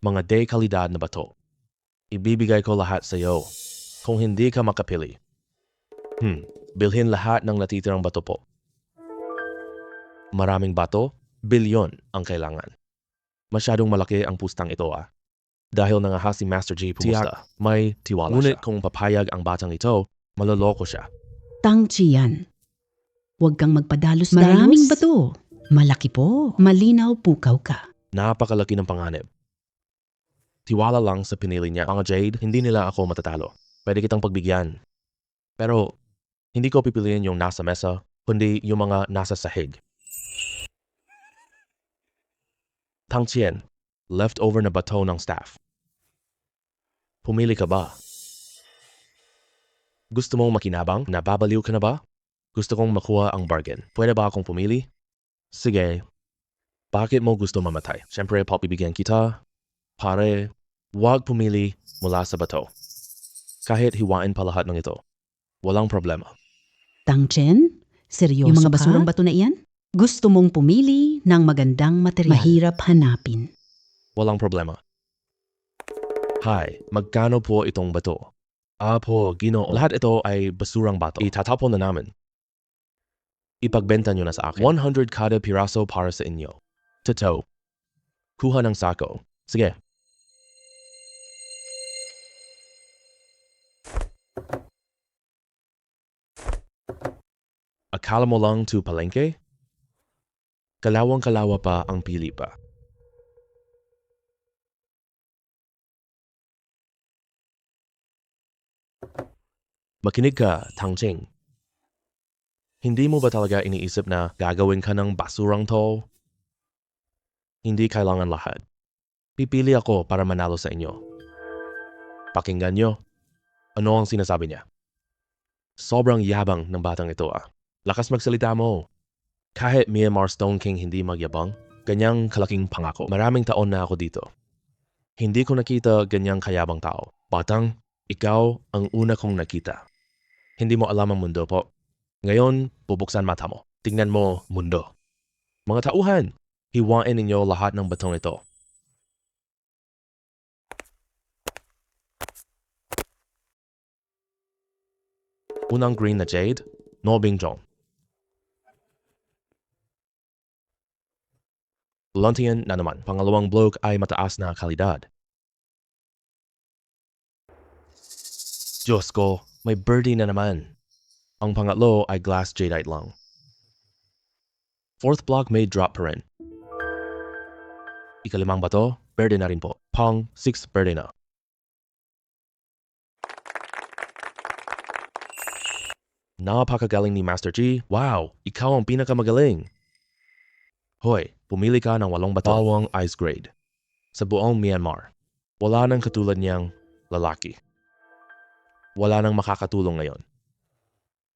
Mga de-kalidad na bato. Ibibigay ko lahat sa iyo. Kung hindi ka makapili. Bilhin lahat ng natitirang bato po. Maraming bato, bilyon ang kailangan. Masyadong malaki ang pustang ito Dahil nangaha si Master G pumusta, may tiwala Ngunit siya. Kung papayag ang batang ito, maloloko siya. Tang Chian. Huwag kang magpadalos. Maraming bato. Malaki po. Malinaw pukaw ka. Napakalaki ng panganib. Tiwala lang sa pinili niya. Mga Jade, hindi nila ako matatalo. Pwede kitang pagbigyan. Pero, hindi ko pipiliin yung nasa mesa, kundi yung mga nasa sahig. Tang Chien, leftover na bato ng staff. Pumili ka ba? Gusto mong makinabang? Nababaliw ka na ba? Gusto kong makuha ang bargain. Pwede ba akong pumili? Sige. Bakit mo gusto mamatay? Siyempre, papibigyan kita. Pare, huwag pumili mula sa bato. Kahit hiwain pa lahat ng ito, walang problema. Tang Chen, seryoso Yung mga ka? basurang bato na iyan? Gusto mong pumili ng magandang material. Mahirap hanapin. Walang problema. Hi, magkano po itong bato? Po, Ginoo. Lahat ito ay basurang bato. Itatapon na namin. Ipagbenta nyo na sa akin. 100 kada piraso para sa inyo. Totoo. Kuha ng sako. Sige. Akala mo lang to palengke? Kalawang-kalawa pa ang pili pa. Makinig ka, Tang Ching. Hindi mo ba talaga iniisip na gagawin ka ng basurang to? Hindi kailangan lahat. Pipili ako para manalo sa inyo. Pakinggan nyo. Ano ang sinasabi niya? Sobrang yabang ng batang ito Lakas magsalita mo. Kahit Myanmar Stone King hindi magyabang, ganyang kalaking pangako. Maraming taon na ako dito. Hindi ko nakita ganyang kayabang tao. Batang, ikaw ang una kong nakita. Hindi mo alam ang mundo po. Ngayon, bubuksan mata mo. Tingnan mo mundo. Mga tauhan, hiwain ninyo lahat ng batong ito. Unang green na jade, no bingjong. Luntian na naman. Pangalawang bloke ay mataas na kalidad. Diyos ko, may birdie na naman. Ang pangatlo ay glass jadeite lang. Fourth block may drop pa rin. Ikalimang bato, berde na rin po. Pang, 6 berde na. Napakagaling ni Master G. Wow, ikaw ang pinakamagaling. Hoy, pumili ka ng 8 bato. Bawang ice grade. Sa buong Myanmar, wala nang katulad niyang lalaki. Wala nang makakatulong ngayon.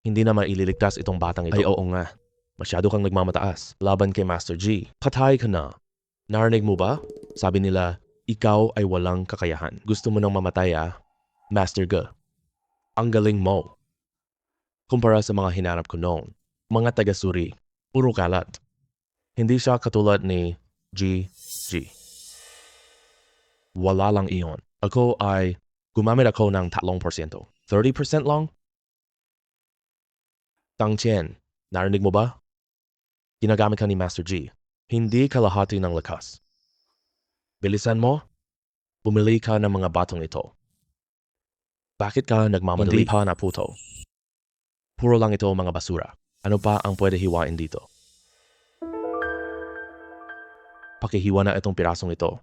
Hindi na maililigtas itong batang ito. Ay oo nga, masyado kang nagmamataas. Laban kay Master G. Patay ka na. Narinig mo ba? Sabi nila, ikaw ay walang kakayahan. Gusto mo nang mamatay Master G. Ang galing mo. Kumpara sa mga hinarap ko noon, mga taga-suri, puro kalat. Hindi siya katulad ni G. Wala lang iyon. Ako ay gumamit ako ng 3%. 30% lang? Tang Chen, narinig mo ba? Ginagamit ka ni Master G. Hindi kalahati ng lakas. Bilisan mo, bumili ka ng mga batong ito. Bakit ka nagmamadali? Hindi pa na puto. Puro lang ito mga basura. Ano pa ang pwede hiwain dito? Pakihiwa na itong pirasong ito.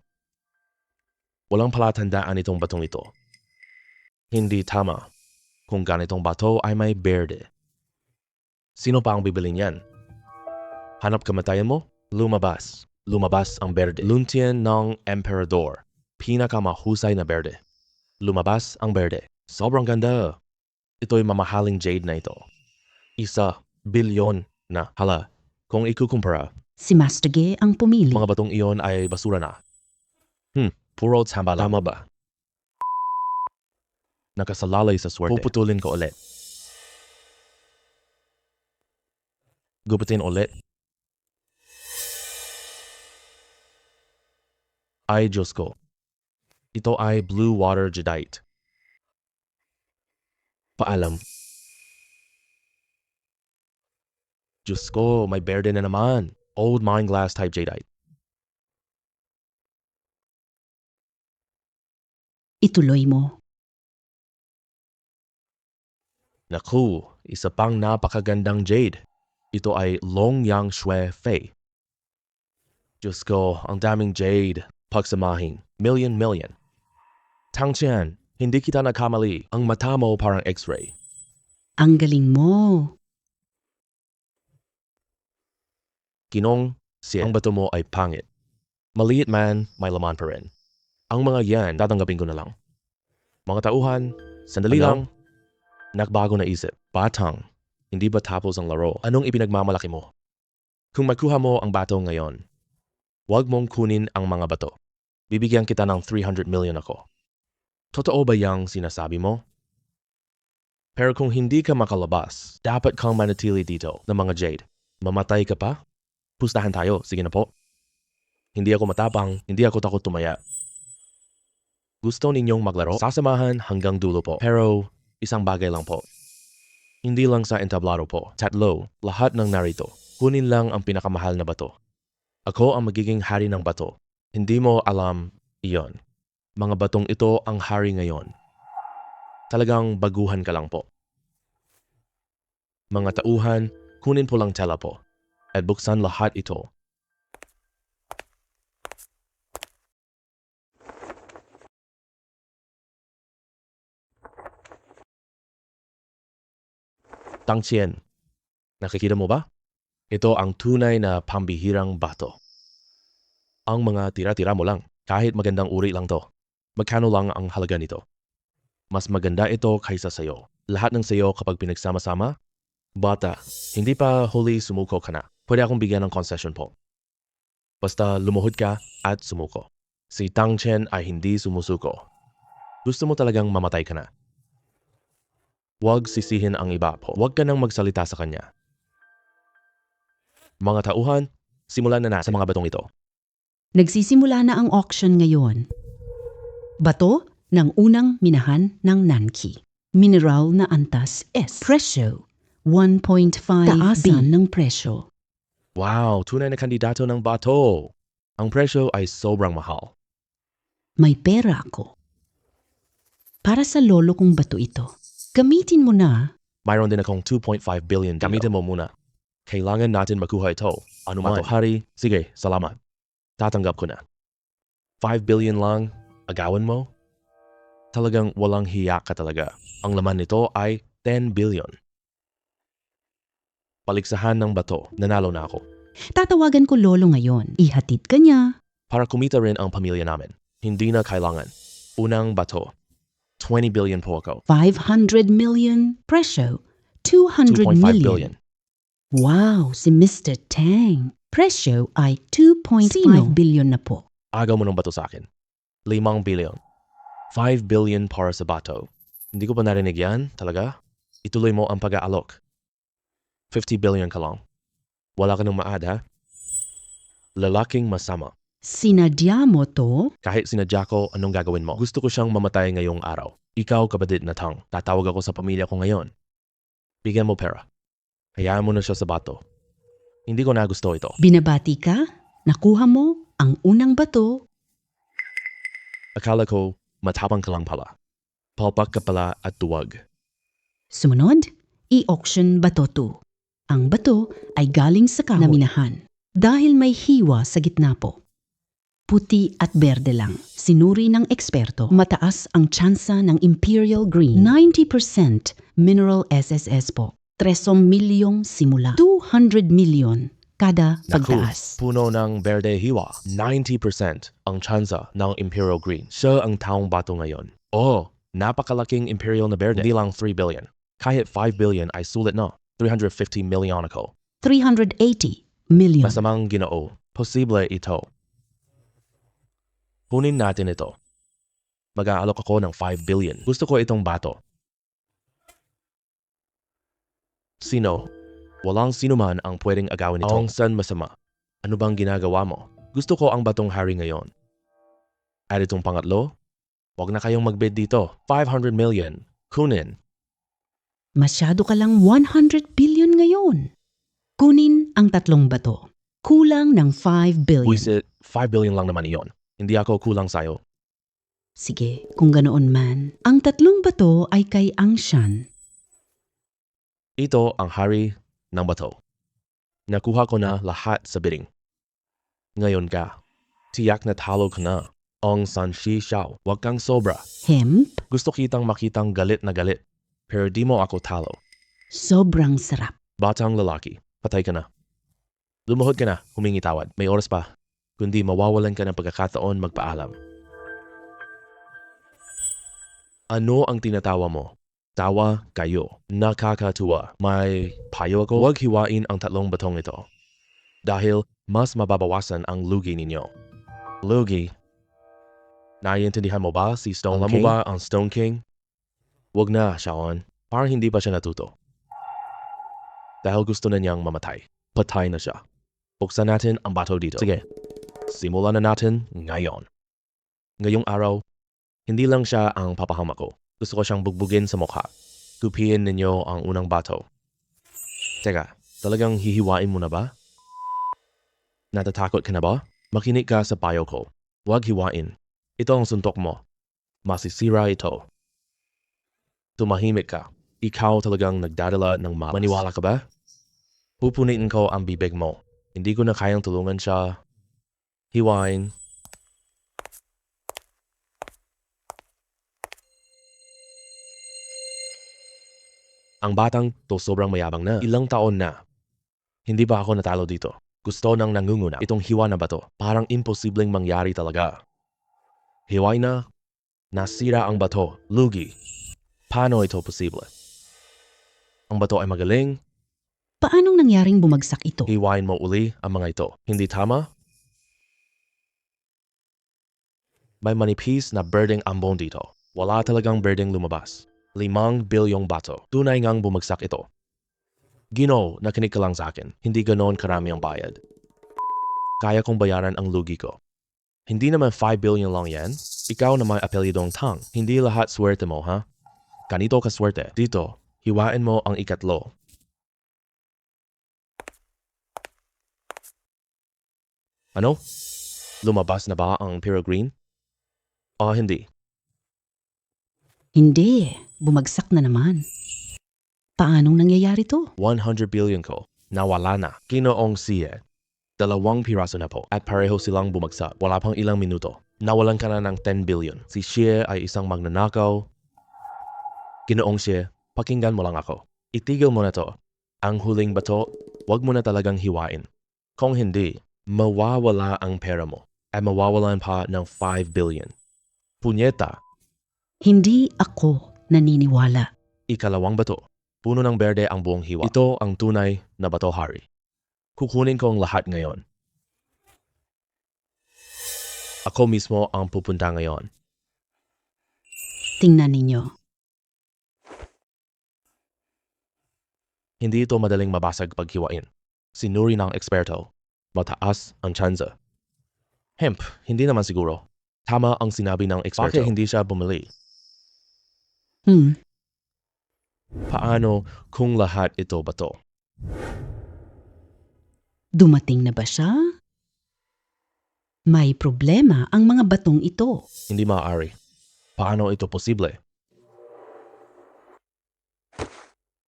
Walang palatandaan itong batong ito. Hindi tama kung ganitong bato ay may berde. Sino pa ang bibili niyan? Hanap kamatayan mo? Lumabas. Lumabas ang berde. Luntian ng Emperador. Pinakamahusay na berde. Lumabas ang berde. Sobrang ganda. Ito'y mamahaling jade na ito. 1 bilyon na. Hala, kung ikukumpara, Si Master Ge ang pumili. mga batong iyon ay basura na. Puro tsamba lang. Tama ba? Nakasalalay sa swerte. Puputulin ko ulit. Gupitin ulit. Ay Diyos ko. Ito ay blue water jadeite. Paalam. Diyos ko, may berde na naman. Old mine glass type jadeite. Ituloy mo. Naku, isa pang napakagandang jade. Ito ay Long Yang Shui Fei. Diyos ko, ang daming jade. Pagsamahin. Million. Tang Chen, hindi kita nagkamali. Ang mata mo parang x-ray. Ang galing mo. Kinong, ang bato mo ay pangit. Maliit man, may laman pa rin. Ang mga yan, tatanggapin ko na lang. Mga tauhan, sandali lang. Nagbago na isip. Batang, hindi ba tapos ang laro? Anong ipinagmamalaki mo? Kung makuha mo ang bato ngayon, huwag mong kunin ang mga bato. Bibigyan kita ng 300 million ako. Totoo ba yang sinasabi mo? Pero kung hindi ka makalabas, dapat kang manatili dito ng mga Jade. Mamatay ka pa? Pustahan tayo, sige na po. Hindi ako matapang, hindi ako takot tumaya. Gusto ninyong maglaro? Sasamahan hanggang dulo po. Pero isang bagay lang po. Hindi lang sa entablado po. Tatlo, lahat ng narito. Kunin lang ang pinakamahal na bato. Ako ang magiging hari ng bato. Hindi mo alam iyon. Mga batong ito ang hari ngayon. Talagang baguhan ka lang po. Mga tauhan, kunin po lang tela po. At buksan lahat ito. Tangchien, nakikita mo ba? Ito ang tunay na pambihirang bato. Ang mga tira-tira mo lang, kahit magandang uri lang to. Magkano lang ang halaga nito? Mas maganda ito kaysa sayo. Lahat ng sayo kapag pinagsama-sama? Bata, hindi pa huli sumuko ka na. Pwede akong bigyan ng concession po. Basta lumuhod ka at sumuko. Si Tangchien ay hindi sumusuko. Gusto mo talagang mamatay ka na. Huwag sisihin ang iba po. Huwag ka nang magsalita sa kanya. Mga tauhan, simulan na sa mga batong ito. Nagsisimula na ang auction ngayon. Bato ng unang minahan ng Nanki. Mineral na antas S. Presyo, 1.5 taasan ng presyo. Wow, tunay na kandidato ng bato. Ang presyo ay sobrang mahal. May pera ako. Para sa lolo kong bato ito. Gamitin mo na. Mayroon din akong 2.5 billion. Gamitin mo muna. Kailangan natin makuha ito. Ano man. Hari, sige, salamat. Tatanggap ko na. 5 billion lang, agawan mo? Talagang walang hiya ka talaga. Ang laman nito ay 10 billion. Paligsahan ng bato, nanalo na ako. Tatawagan ko lolo ngayon. Ihatid ka niya. Para kumita rin ang pamilya namin. Hindi na kailangan. Unang bato. 20 billion po ako. 500 million. Presyo, 200 2.5 million. billion. Wow, si Mr. Tang. Presyo ay 2.5 billion na po. Agaw mo ng bato sa akin. 5 billion. 5 billion para sa bato. Hindi ko pa narinig yan, talaga? Ituloy mo ang pag-aalok. 50 billion ka lang. Wala ka nang maad, ha? Lalaking masama. Sinadya mo to? Kahit sinadya ko, anong gagawin mo? Gusto ko siyang mamatay ngayong araw. Ikaw, kapatid na Tang. Tatawag ako sa pamilya ko ngayon. Bigyan mo pera. Hayaan mo na siya sa bato. Hindi ko na gusto ito. Binabati ka? Nakuha mo ang unang bato? Akala ko, matapang ka lang pala. Palpak ka pala at tuwag. Sumunod, i-auction bato 2. Ang bato ay galing sa kahoy na minahan. Dahil may hiwa sa gitna po. Puti at berde lang. Sinuri ng eksperto, mataas ang tsansa ng Imperial Green. 90% mineral SSS po. 3 milyong simula. 200 million kada pagtaas. Puno ng berde hiwa. 90% ang tsansa ng Imperial Green. Siya ang taong bato ngayon. Oh, napakalaking Imperial na berde. Hindi lang 3 billion. Kahit 5 billion ay sulit na. 350 million ako. 380 million. Masamang Ginoo. Posible ito. Kunin natin ito. Mag-aalok ako ng 5 billion. Gusto ko itong bato. Sino? Walang sino man ang pwedeng agawin ito. Ang san masama. Ano bang ginagawa mo? Gusto ko ang batong hari ngayon. At itong pangatlo? Huwag na kayong magbid dito. 500 million. Kunin. Masyado ka lang 100 billion ngayon. Kunin ang 3 bato. Kulang ng 5 billion. Buisit, 5 billion lang naman iyon. Hindi ako kulang sa'yo. Sige, kung ganoon man. Ang 3 bato ay kay Angshan. Ito ang hari ng bato. Nakuha ko na lahat sa bidding. Ngayon ka. Tiyak na talo ka na. Ong San Shi Xiao. Huwag kang sobra. Hemp, Gusto kitang makitang galit na galit. Pero di mo ako talo. sobrang sarap. Batang lalaki. Patay ka na. Lumuhod ka na. Humingi tawad. May oras pa. Kundi mawawalan ka ng pagkakataon magpaalam. Ano ang tinatawa mo? Tawa kayo. Nakakatuwa. May payo ako. Huwag hiwain ang 3 batong ito. Dahil mas mababawasan ang lugi ninyo. Lugi? Naiintindihan mo ba si Stone Alam mo King? ba ang Stone King? Wag na, Shaon. Parang hindi pa siya natuto. Dahil gusto na niyang mamatay. Patay na siya. Buksan natin ang bato dito. Sige, simulan na natin ngayon. Ngayong araw, hindi lang siya ang papahamak ko. Gusto ko siyang bugbugin sa mukha. Tupiin ninyo ang unang bato. Teka, talagang hihiwain mo na ba? Natatakot ka na ba? Makinig ka sa payo ko. Huwag hiwain. Ito ang suntok mo. Masisira ito. Tumahimik ka. Ikaw talagang nagdadala ng malas. Maniwala ka ba? Pupunitin ko ang bibig mo. Hindi ko na kayang tulungan siya. Hiwain. Ang batang to sobrang mayabang na. Ilang taon na. Hindi ba ako natalo dito? Gusto nang nangunguna. Itong hiwa na bato. Parang imposibleng mangyari talaga. Hiway na. Nasira ang bato. Lugi. Paano ito posible? Ang bato ay magaling. Paanong nangyaring bumagsak ito? Hiwain mo uli ang mga ito. Hindi tama? May manipis na birding ambon dito. Wala talagang birding lumabas. 5 bilyong bato. Tunay ngang bumagsak ito. Gino, nakinig ka lang sa akin. Hindi ganoon karami ang bayad. Kaya kong bayaran ang lugi ko. Hindi naman 5 billion lang yan. Ikaw na may apelyidong Tang. Hindi lahat swerte mo, ha? Ganito ka swerte. Dito, hiwain mo ang ikatlo. Ano? Lumabas na ba ang Peregrine? O hindi? Hindi, bumagsak na naman. Paanong nangyayari to? 100 billion ko. Nawala na. Ginoong siya. 2 piraso na po. At pareho silang bumagsak. Wala pang ilang minuto. Nawalan ka na ng 10 billion. Si Xie ay isang magnanakaw. Ginoong Xie, pakinggan mo lang ako. Itigil mo na to. Ang huling bato, wag mo na talagang hiwain. Kung hindi, mawawala ang pera mo. At mawawalan pa ng 5 billion. Punyeta, Hindi ako naniniwala. ikalawang bato. Puno ng berde ang buong hiwa. Ito ang tunay na bato, hari. Kukunin ko ang lahat ngayon. Ako mismo ang pupunta ngayon. Tingnan ninyo. Hindi ito madaling mabasag paghiwain. Sinuri ng eksperto. Mataas ang tsansa. Hemp, hindi naman siguro. Tama ang sinabi ng eksperto. Bakit hindi siya bumili? Paano kung lahat ito bato? Dumating na ba siya? May problema ang mga batong ito. Hindi maaari. Paano ito posible?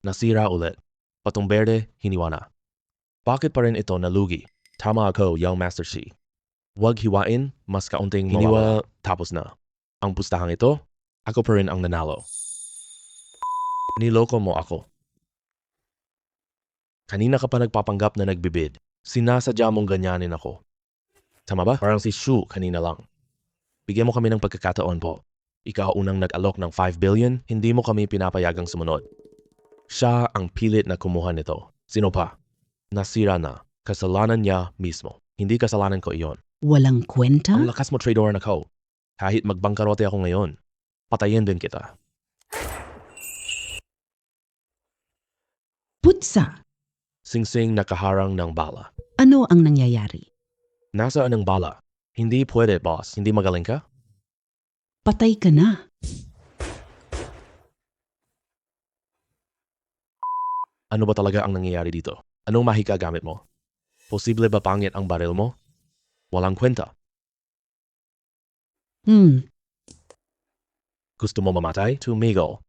Nasira ulit. Patong berde, hiniwa na. Bakit pa rin ito nalugi? Tama ako, Young Master Shi. Huwag hiwain, mas kaunting hiniwa, tapos na. Ang pustahang ito, ako pa rin ang nanalo. Niloko mo ako. Kanina ka pa nagpapanggap na nagbibid. Sinasadya mong ganyanin ako. Tama ba? Parang si Shu kanina lang. Bigyan mo kami ng pagkakataon po. Ikaw unang nag-alok ng 5 billion, hindi mo kami pinapayagang sumunod. Siya ang pilit na kumuha nito. Sino pa? Nasira na. Kasalanan niya mismo. Hindi kasalanan ko iyon. Walang kwenta? Ang lakas mo, trader na ako. Kahit magbangkarote ako ngayon, patayin din kita. Putsa! Singsing nakaharang ng bala. Ano ang nangyayari? Nasaan ang bala? Hindi pwede, boss. Hindi magaling ka? Patay ka na. Ano ba talaga ang nangyayari dito? Anong mahika gamit mo? Posible ba pangit ang baril mo? Walang kwenta. Gusto mo mamatay? Tumigil.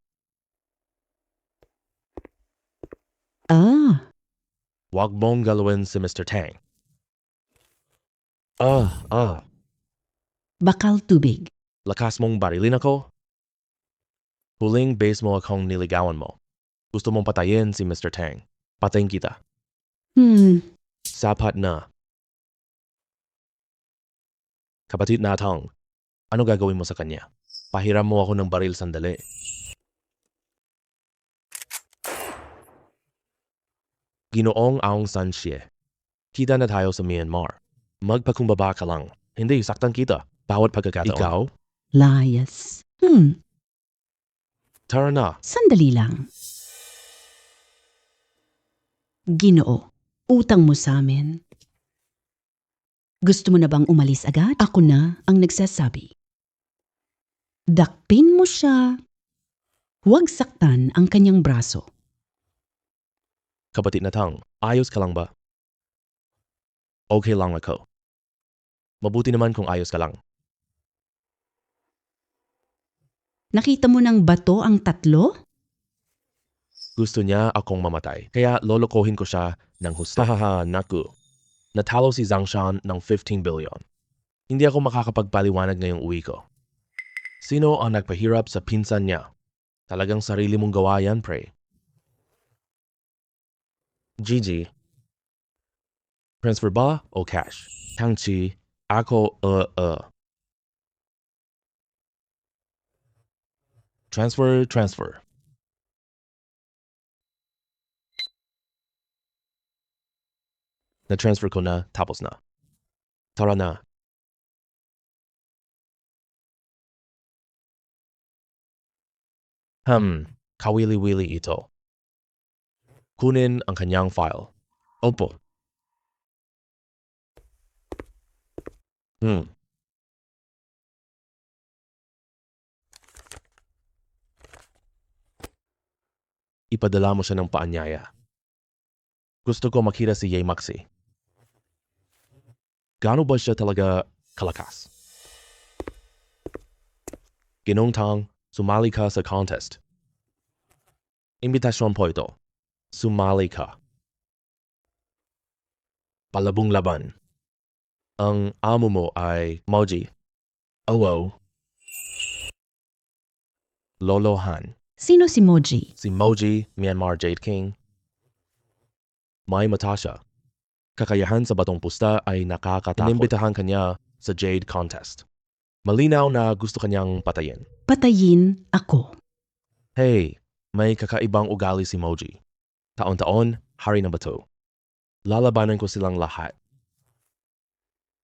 Huwag mong galawin si Mr. Tang. Bakal tubig. Lakas mong barilin ako? Huling base mo akong niligawan mo. Gusto mong patayin si Mr. Tang. Patayin kita. Sapat na. Kapatid na Tang, ano gagawin mo sa kanya? Pahiram mo ako ng baril sandali. Ginoong Aung San Suu. Kita na tayo sa Myanmar. Magpakumbaba ka lang. Hindi, saktan kita. Bawat pagkakataon. Ikaw, Layas. Tara na. Sandali lang. Ginoo, utang mo sa amin. Gusto mo na bang umalis agad? Ako na ang nagsasabi. Dakpin mo siya. Huwag saktan ang kanyang braso. Kapatid na tang, ayos ka lang ba? Okay lang ako. Mabuti naman kung ayos ka lang. Nakita mo ng bato ang tatlo? Gusto niya akong mamatay, kaya lolokohin ko siya ng husto. Hahaha, naku. Natalo si Zhang Shan ng 15 billion. Hindi ako makakapagpaliwanag ngayong uwi ko. Sino ang nagpahirap sa pinsan niya? Talagang sarili mong gawa yan, pre. Gigi. Transfer ba o cash? Tangchi, ako, Transfer. Na-transfer ko na, tapos na. Tara na. Kawili-wili ito. Kunin ang kanyang file. Opo. Ipadala mo siya ng paanyaya. Gusto ko makita si Ye Maxi. Gaano ba siya talaga kalakas? Ginong Tang, sumali ka sa contest. Imbitasyon po ito. Sumali ka. Palabong laban. Ang amo mo ay Moji. Oo. Lolo Han. Sino si Moji? Si Moji, Myanmar Jade King. May mata siya. Kakayahan sa batong pusta ay nakakatakot. Inimbitahan kanya sa Jade Contest. Malinaw na gusto kanyang patayin. Patayin ako. Hey, may kakaibang ugali si Moji. Taon-taon, hari ng bato. Lalabanan ko silang lahat.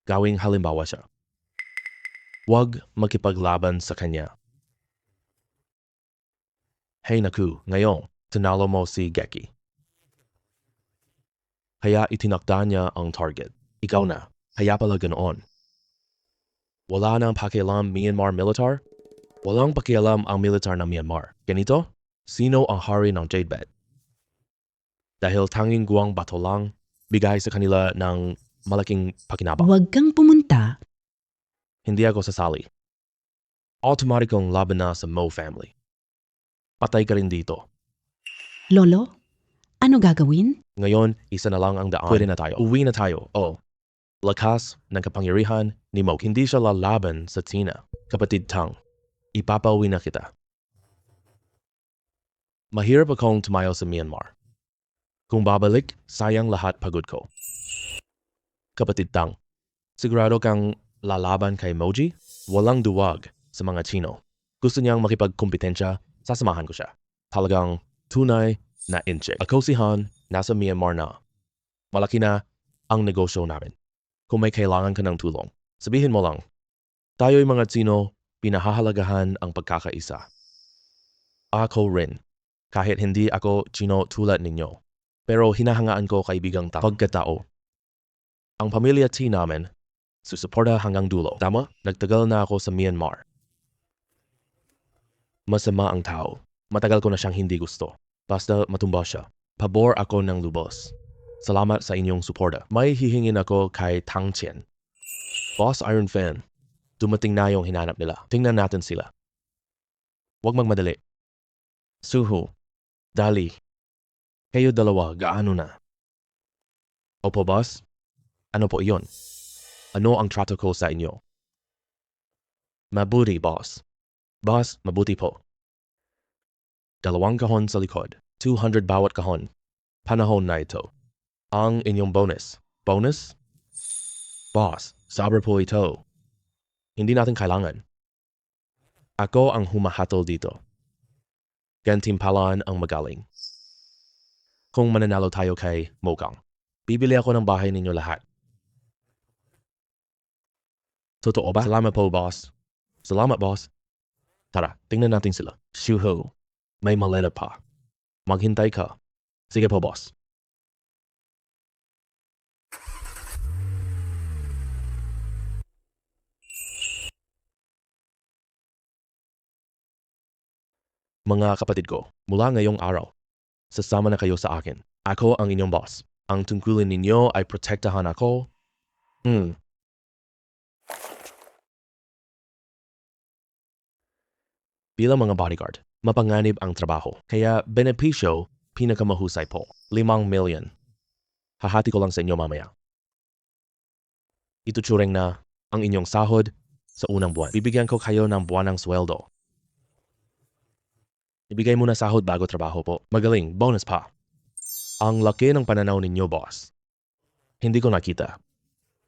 Gawing halimbawa siya. Huwag makipaglaban sa kanya. Hey naku, ngayon, tinalo mo si Geki. Kaya itinakda niya ang target. Ikaw na. Kaya pala ganoon. Wala nang pakialam Myanmar militar? Walang pakialam ang militar ng Myanmar. Ganito? Sino ang hari ng Jade Bed? Dahil tanging guwang bato lang, bigay sa kanila ng malaking pakinabang. Huwag kang pumunta. Hindi ako sasali. Automatikong laban na sa Mo family. Patay ka rin dito. Lolo, ano gagawin? Ngayon, isa na lang ang daan. Pwede na tayo. Uwi na tayo. Oh. Lakas ng kapangyarihan ni Mo. Hindi siya lalaban sa Tina. Kapatid Tang, ipapauwi na kita. Mahirap akong tumayo sa Myanmar. Kung babalik, sayang lahat pagod ko. Kapatid Tang, sigurado kang lalaban kay Moji? Walang duwag sa mga Chino. Gusto niyang makipagkompetensya, sasamahan ko siya. Talagang tunay na incheck. Ako si Han, nasa Myanmar na. Malaki na ang negosyo namin. Kung may kailangan ka ng tulong, sabihin mo lang. Tayo'y mga Chino, pinahahalagahan ang pagkakaisa. Ako rin, kahit hindi ako Chino tulad ninyo. Pero hinahangaan ko kaibigang pagkatao. Ang pamilya T namin, susuporta hanggang dulo. Tama? Nagtagal na ako sa Myanmar. Masama ang tao. Matagal ko na siyang hindi gusto. Basta matumba siya. Pabor ako ng lubos. Salamat sa inyong suporta. May hihingin ako kay Tang Chen. Boss Iron Fan, dumating na yung hinanap nila. Tingnan natin sila. Huwag magmadali. Suho, dali. Kayo dalawa, gaano na? Opo, boss? Ano po iyon? Ano ang trato ko sa inyo? Mabuti, boss. Boss, mabuti po. 2 kahon sa likod. 200 bawat kahon. Panahon na ito. Ang inyong bonus. Bonus? Boss, sobra po ito. Hindi natin kailangan. Ako ang humahatol dito. Gantimpalaan ang magaling. Kung mananalo tayo kay Mokang, bibili ako ng bahay ninyo lahat. Totoo ba? Salamat po, boss. Salamat, boss. Tara, tingnan natin sila. Shuho, may maleta pa. Maghintay ka. Sige po, boss. Mga kapatid ko, mula ngayong araw, sasama na kayo sa akin. Ako ang inyong boss. Ang tungkulin ninyo ay protektahan ako. Bilang mga bodyguard, mapanganib ang trabaho. Kaya benepisyo, pinakamahusay po. 5 million. Hahati ko lang sa inyo mamaya. Ituturing na ang inyong sahod sa unang buwan. Bibigyan ko kayo ng buwanang sweldo. Ibigay muna sahod bago trabaho po. Magaling, bonus pa. Ang laki ng pananaw ninyo, boss. Hindi ko nakita.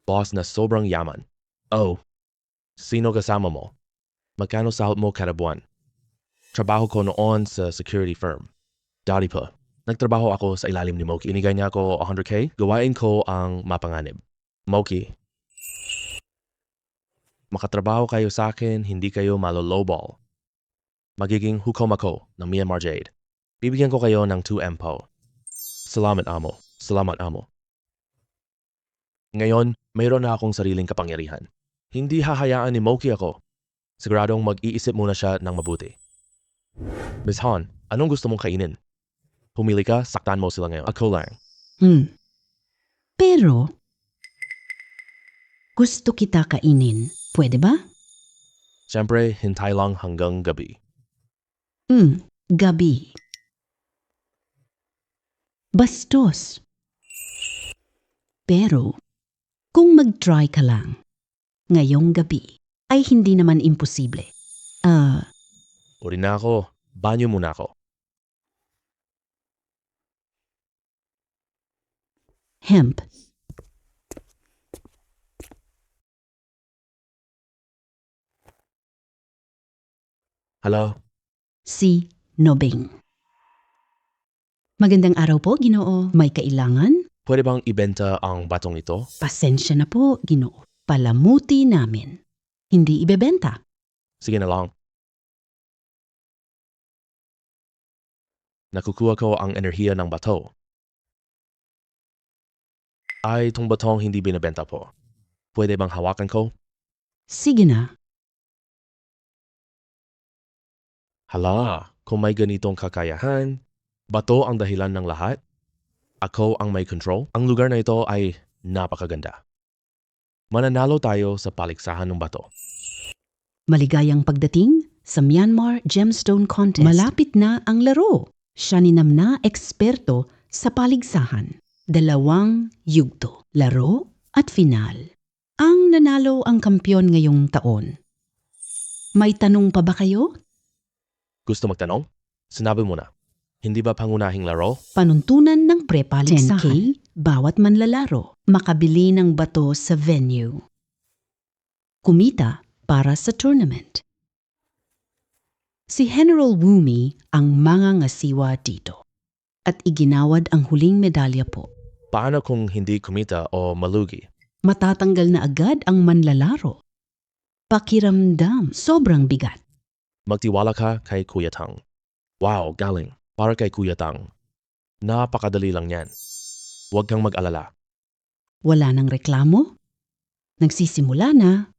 Boss na sobrang yaman. Oh, sino kasama mo? Magkano sahod mo kada buwan? Trabaho ko noon sa security firm. Dati pa, nagtrabaho ako sa ilalim ni Moki. Inigay niya ako 100K. Gawain ko ang mapanganib. Moki, makatrabaho kayo sa akin, hindi kayo malolowball. Magiging hukom ako ng Myanmar Jade. Bibigyan ko kayo ng 2M po. Salamat, amo. Salamat, amo. Ngayon, mayroon na akong sariling kapangyarihan. Hindi hahayaan ni Moki ako. Siguradong mag-iisip muna siya ng mabuti. Miss Han, anong gusto mong kainin? Pumili ka, saktan mo sila ngayon. Ako lang. Pero, gusto kita kainin. Pwede ba? Siyempre, hintay lang hanggang gabi. Gabi. Bastos. Pero, kung mag-try ka lang, ngayong gabi, ay hindi naman imposible. Uri na ako. Banyo muna ako. Hemp. Hello? Si Nobing. Magandang araw po, Ginoo. May kailangan? Pwede bang ibenta ang batong ito? Pasensya na po, Ginoo. Palamuti namin. Hindi ibebenta. Sige na lang. Nakukuha ko ang enerhiya ng bato. Ay, itong batong hindi binibenta po. Pwede bang hawakan ko? Sige na. Hala, kung may ganitong kakayahan, bato ang dahilan ng lahat? Ako ang may control? Ang lugar na ito ay napakaganda. Mananalo tayo sa paligsahan ng bato. Maligayang pagdating sa Myanmar Gemstone Contest. Malapit na ang laro. Siya ninamna eksperto sa paligsahan. 2 yugto, laro at final. Ang nanalo ang kampyon ngayong taon. May tanong pa ba kayo? Gusto magtanong? Sinabi mo na. Hindi ba pangunahing laro? Panuntunan ng pre-paligsahan. 10K bawat manlalaro. Makabili ng bato sa venue. Kumita para sa tournament. Si General Wumi ang mangangasiwa dito. At iginawad ang huling medalya po. Paano kung hindi kumita o malugi? Matatanggal na agad ang manlalaro. Pakiramdam, sobrang bigat. Magtiwala ka kay Kuya Tang. Wow, galing. Para kay Kuya Tang. Napakadali lang yan. Huwag kang mag-alala. Wala nang reklamo? Nagsisimula na.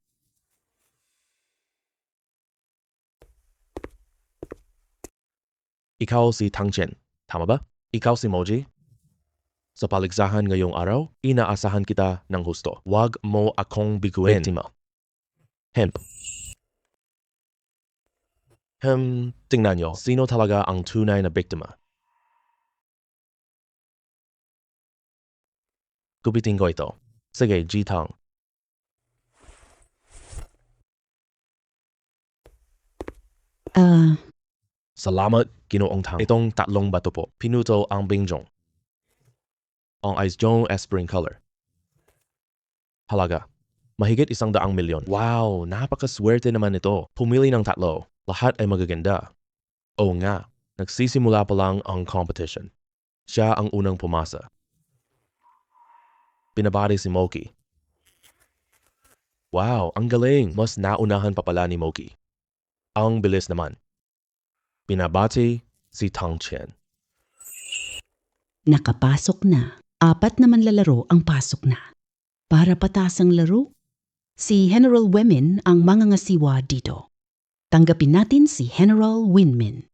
Ikaw si Tang Chen, tama ba? Ikaw si Moji? Sa paligsahan ngayong araw, inaasahan kita ng husto. Huwag mo akong biguin. Biktima. Hemp. Tingnan nyo, sino talaga ang tunay na biktima? Gupitin ko ito. Sige, G-Tang. Salamat, Ginoong Tang. Itong 3 bato po. Pinuto ang Bingjong. Ang Aizjong Espring Color. Halaga. Mahigit 100 milyon. Wow, napakaswerte naman ito. Pumili ng 3. Lahat ay magaganda. Oo nga, nagsisimula pa lang ang competition. Siya ang unang pumasa. Pinabati si Moki. Wow, ang galing. Mas naunahan pa pala ni Moki. Ang bilis naman. Pinabati si Tang Chen. Nakapasok na. 4 na manlalaro ang pasok na. Para patas ang laro, si General Wemin ang mga ngasiwa dito. Tanggapin natin si General Winmin.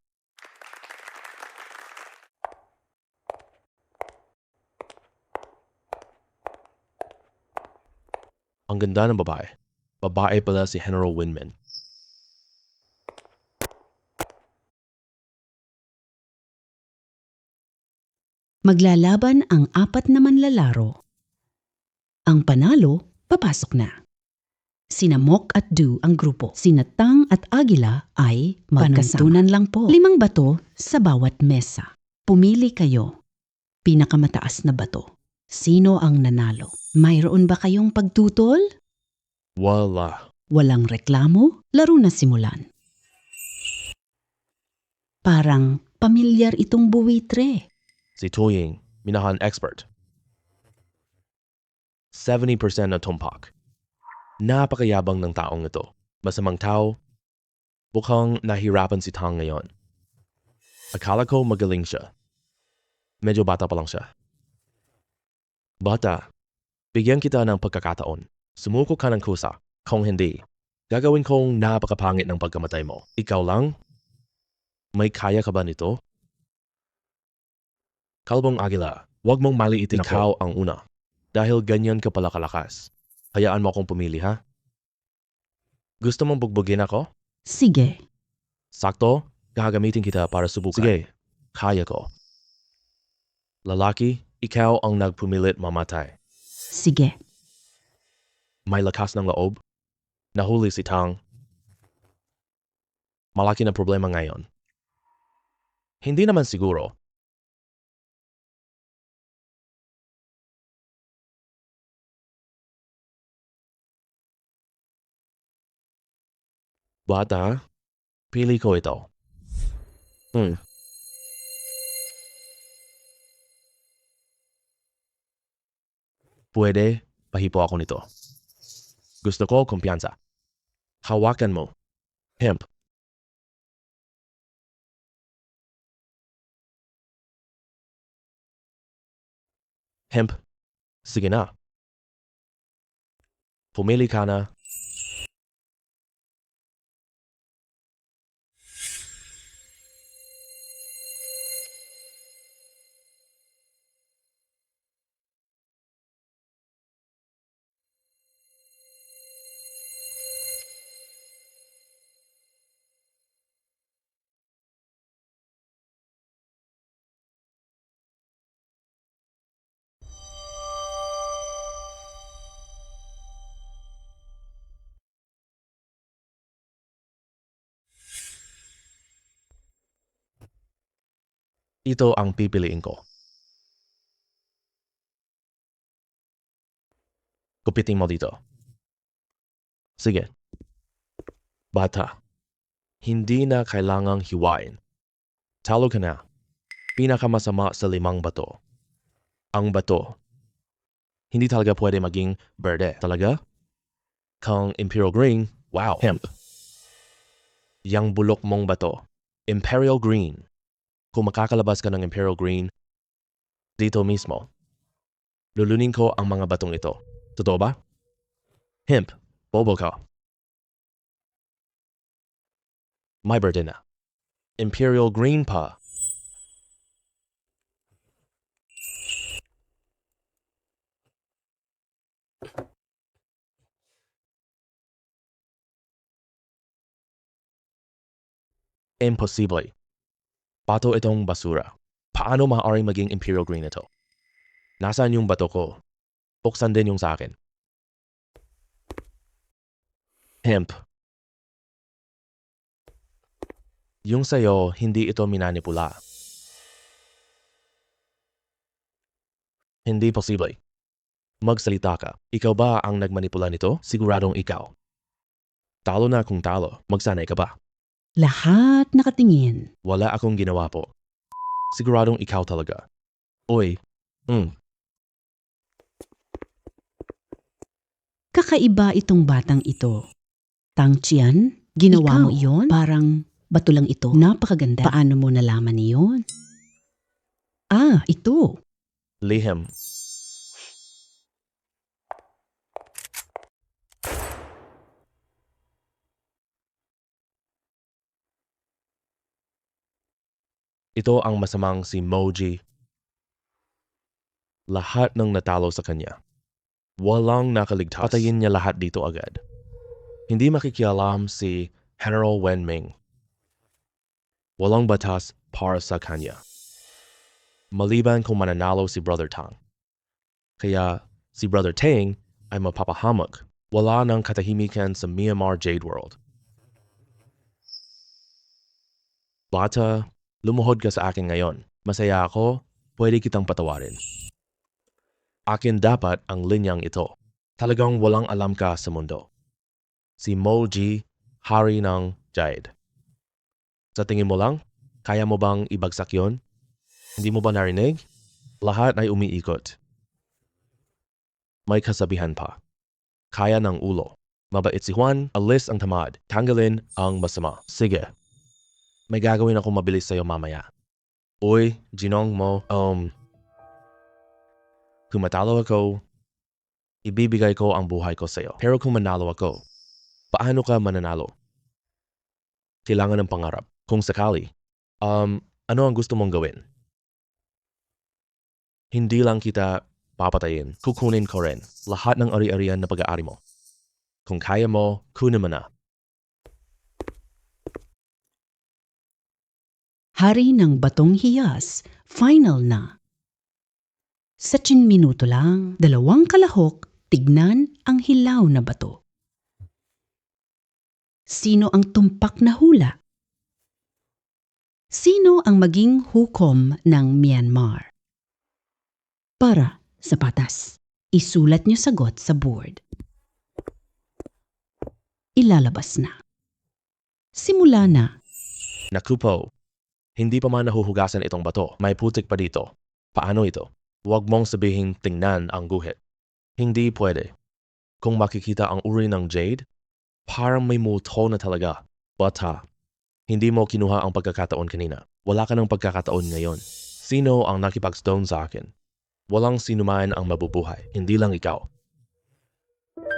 Ang ganda ng babae. Babae pala si General Winman. Maglalaban ang 4 na manlalaro. Ang panalo, papasok na. Sina Mok at Du ang grupo. Sina Tang at Agila ay magkasantunan lang po. 5 bato sa bawat mesa. Pumili kayo. Pinakamataas na bato. Sino ang nanalo? Mayroon ba kayong pagtutol? Wala. Walang reklamo? Laro na simulan. Parang pamilyar itong buwitre. Si Tuying, minahan expert. 70% na tumpak. Napakayabang ng taong ito. Masamang tao. Mukhang nahirapan si Tang ngayon. Akala ko magaling siya. Medyo bata pa lang siya. Bata, bigyan kita ng pagkakataon. Sumuko ka ng kusa. Kung hindi, gagawin kong napakapangit ng pagkamatay mo. Ikaw lang? May kaya ka ba nito? Kalbong Agila, huwag mong maliitin ikaw ang una. Dahil ganyan ka pala kalakas. Hayaan mo akong pumili, ha? Gusto mong bugbugin ako? Sige. Sakto, gagamitin kita para subukan. Sige, kaya ko. Lalaki, ikaw ang nagpumilit mamatay. Sige. May lakas ng loob. Nahuli si Tang. Malaki na problema ngayon. Hindi naman siguro. Bata, pili ko ito. Pwede, pahipo ako nito. Gusto ko kumpiyansa. Hawakan mo. Hemp. Hemp. Sige na. Pumili ka na. Ito ang pipiliin ko. Kupitin mo dito. Sige. Bata, hindi na kailangang hiwain. Talo ka na. Pinakamasama sa 5 bato. Ang bato. Hindi talaga pwede maging berde. Talaga? Kung Imperial Green, wow, hemp. Yang bulok mong bato, Imperial Green. Kung makakalabas ka ng Imperial Green, dito mismo, lulunin ko ang mga batong ito. Totoo ba? Hemp, bobo ka. May berde na. Imperial Green pa. Imposible. Bato itong basura. Paano maaaring maging Imperial Green ito? Nasaan yung bato ko? Buksan din yung sa akin. Hemp. Yung sayo, hindi ito minanipula. Hindi posible. Magsalita ka. Ikaw ba ang nagmanipula nito? Siguradong ikaw. Talo na kung talo. Magsanay ka ba? Lahat nakatingin. Wala akong ginawa po. Siguradong ikaw talaga. Oy. Kakaiba itong batang ito. Tang Qian, ginawa Ikaw, mo iyon? Parang bato lang ito. Napakaganda. Paano mo nalaman iyon? Ah, ito. Lihim. Ito ang masamang si Moji. Lahat ng natalo sa kanya. Walang nakaligtas. Patayin niya lahat dito agad. Hindi makikialam si General Wenming. Walang batas para sa kanya. Maliban kung mananalo si Brother Tang. Kaya si Brother Tang ay mapapahamak. Wala ng katahimikan sa Myanmar Jade World. Bata, lumuhod ka sa akin ngayon. Masaya ako, pwede kitang patawarin. Akin dapat ang linyang ito. Talagang walang alam ka sa mundo. Si Moji, hari ng Jade. Sa tingin mo lang, kaya mo bang ibagsak yon? Hindi mo ba narinig? Lahat ay umiikot. May kasabihan pa. Kaya ng ulo. Mabait si Juan, alis ang tamad. Tanggalin ang masama. Sige. May gagawin ako mabilis sa'yo mamaya. Uy, ginong mo, kung matalo ako, ibibigay ko ang buhay ko sa'yo. Pero kung manalo ako, paano ka mananalo? Kailangan ng pangarap. Kung sakali, ano ang gusto mong gawin? Hindi lang kita papatayin. Kukunin ko rin lahat ng ari-arian na pag-aari mo. Kung kaya mo, kunin mo na. Hari ng Batong Hiyas, final na. Sa 10 minuto lang, 2 kalahok, tignan ang hilaw na bato. Sino ang tumpak na hula? Sino ang maging hukom ng Myanmar? Para sa patas, isulat niyo sagot sa board. Ilalabas na. Simula na. Naku po, hindi pa man nahuhugasan itong bato. May putik pa dito. Paano ito? Huwag mong sabihin tingnan ang guhit. Hindi pwede. Kung makikita ang uri ng jade, parang may multo na talaga. Bata, hindi mo kinuha ang pagkakataon kanina. Wala ka ng pagkakataon ngayon. Sino ang nakipag-stone sa akin? Walang sinuman ang mabubuhay, hindi lang ikaw.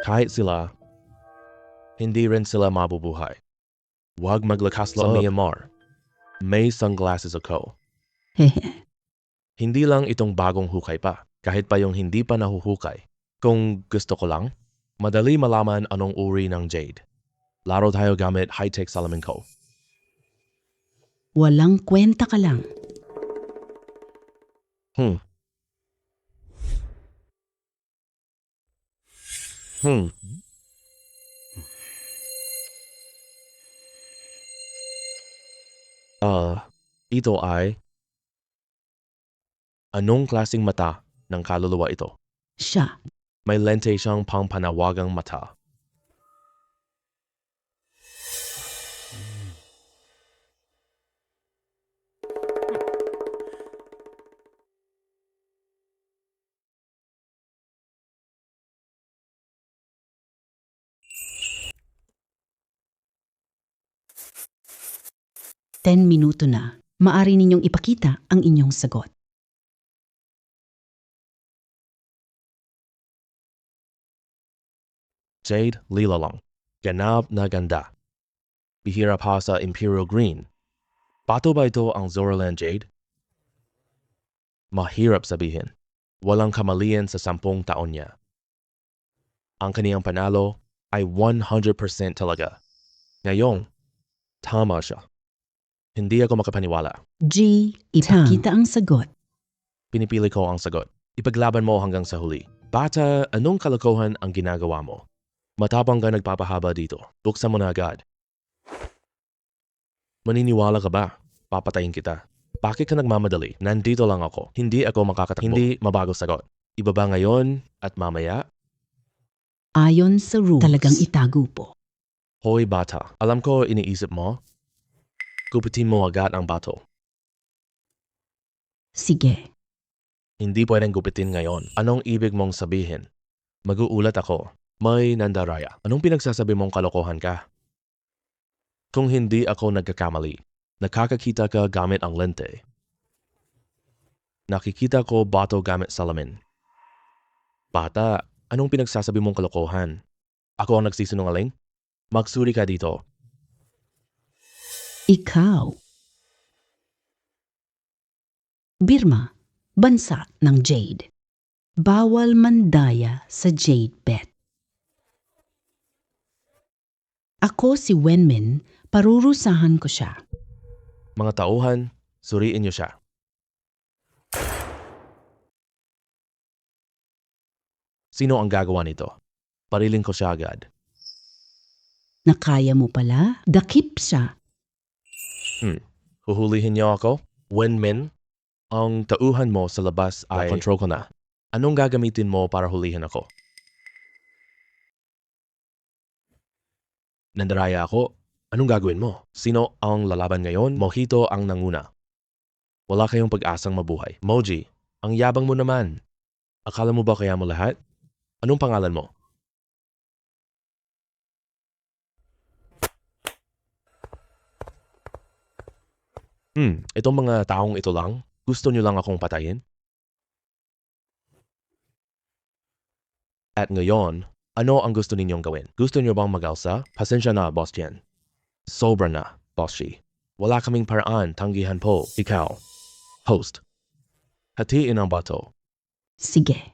Kahit sila, hindi rin sila mabubuhay. Huwag maglakas sa Myanmar. May sunglasses ako. Hehe. Hindi lang itong bagong hukay pa, kahit pa yung hindi pa nahuhukay. Kung gusto ko lang, madali malaman anong uri ng jade. Laro tayo gamit high-tech salamin ko. Walang kwenta ka lang. Hmm. Ito ay anong klaseng mata ng kaluluwa ito? Siya. May lente siyang pangpanawagang mata. Ten minuto na. Maari ninyong ipakita ang inyong sagot. Jade, lila lang. Ganap na ganda. Bihira pa sa Imperial Green. Bato ba ito ang Zoraland Jade? Mahirap sabihin. Walang kamalian sa 10 taon niya. Ang kaniyang panalo ay 100% talaga. Ngayon, tama siya. Hindi ako makapaniwala. G. Ipakita ang sagot. Pinipili ko ang sagot. Ipaglaban mo hanggang sa huli. Bata, anong kalokohan ang ginagawa mo? Matapang ka nagpapahaba dito. Buksan mo na agad. Maniniwala ka ba? Papatayin kita. Bakit ka nagmamadali? Nandito lang ako. Hindi ako makakatakbo. Hindi mabago sagot. Ibaba ngayon at mamaya? Ayon sa rules. Talagang itago po. Hoy bata, alam ko iniisip mo. Kupitin mo agad ang bato. Sige. Hindi pwedeng gupitin ngayon. Anong ibig mong sabihin? Mag-uulat ako. May Nandaraya, anong pinagsasabi mong kalokohan ka? Kung hindi ako nagkakamali, nakakakita ka gamit ang lente. Nakikita ko bato gamit salamin. Bata, anong pinagsasabi mong kalokohan? Ako ang nagsisinungaling? Magsuri ka dito. Ikaw. Birma, bansa ng Jade. Bawal mandaya sa Jade Bet. Ako si Wenmin, parurusahan ko siya. Mga tauhan, suriin niyo siya. Sino ang gagawa nito? Pariling ko siya agad. Nakaya mo pala, dakip siya. Huhulihin niyo ako? Wenmin? Ang tauhan mo sa labas ay control ko na. Anong gagamitin mo para hulihin ako? Nandaraya ako. Anong gagawin mo? Sino ang lalaban ngayon? Mojito ang nanguna. Wala kayong pag-asang mabuhay. Moji, ang yabang mo naman. Akala mo ba kaya mo lahat? Anong pangalan mo? Itong mga taong ito lang? Gusto niyo lang akong patayin? At ngayon, ano ang gusto ninyong gawin? Gusto niyo bang mag-alsa? Pasensya na, Boss Jen. Sobra na, Boss Shi. Wala kaming paraan, tanggihan po. Ikaw, host. Hatiin ang bato. Sige.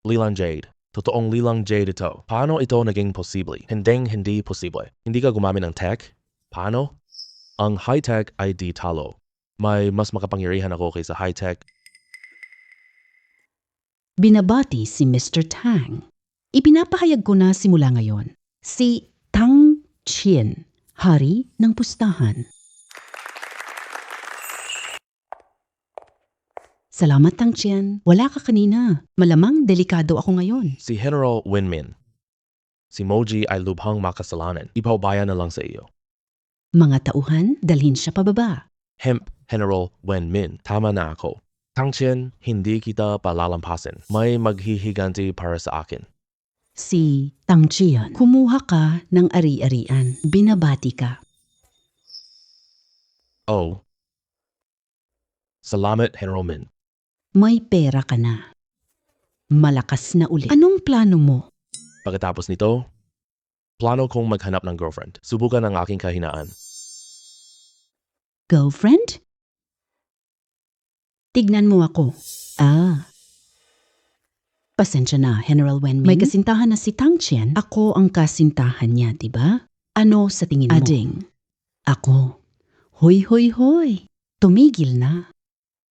Lilang Jade. Totoong Lilang Jade ito. Paano ito naging posible? Hindi posible. Hindi ka gumamit ng tech? Paano? Ang high-tech ay di talo. May mas makapangyarihan ako kaysa high-tech. Binabati si Mr. Tang. Ipinapahayag ko na simula ngayon. Si Tang Chien, hari ng pustahan. Salamat, Tang Chien. Wala ka kanina. Malamang delikado ako ngayon. Si General Winmin. Si Moji ay lubhang makasalanan. Ipaubaya na lang sa iyo. Mga tauhan, dalhin siya pababa. Hemp, General Winmin. Tama na ako. Tangchen, hindi kita palalampasin. May maghihiganti para sa akin. Si Tang Chien, kumuha ka ng ari-arian. Binabati ka. Oh. Salamat, General Min. May pera ka na. Malakas na ulit. Anong plano mo? Pagkatapos nito, plano kong maghanap ng girlfriend. Subukan ang aking kahinaan. Girlfriend? Tignan mo ako. Pasensya na, General Wenmin. May kasintahan na si Tang Chien. Ako ang kasintahan niya, diba? Ano sa tingin mo? Ading. Ako. Hoy, hoy, hoy. Tumigil na.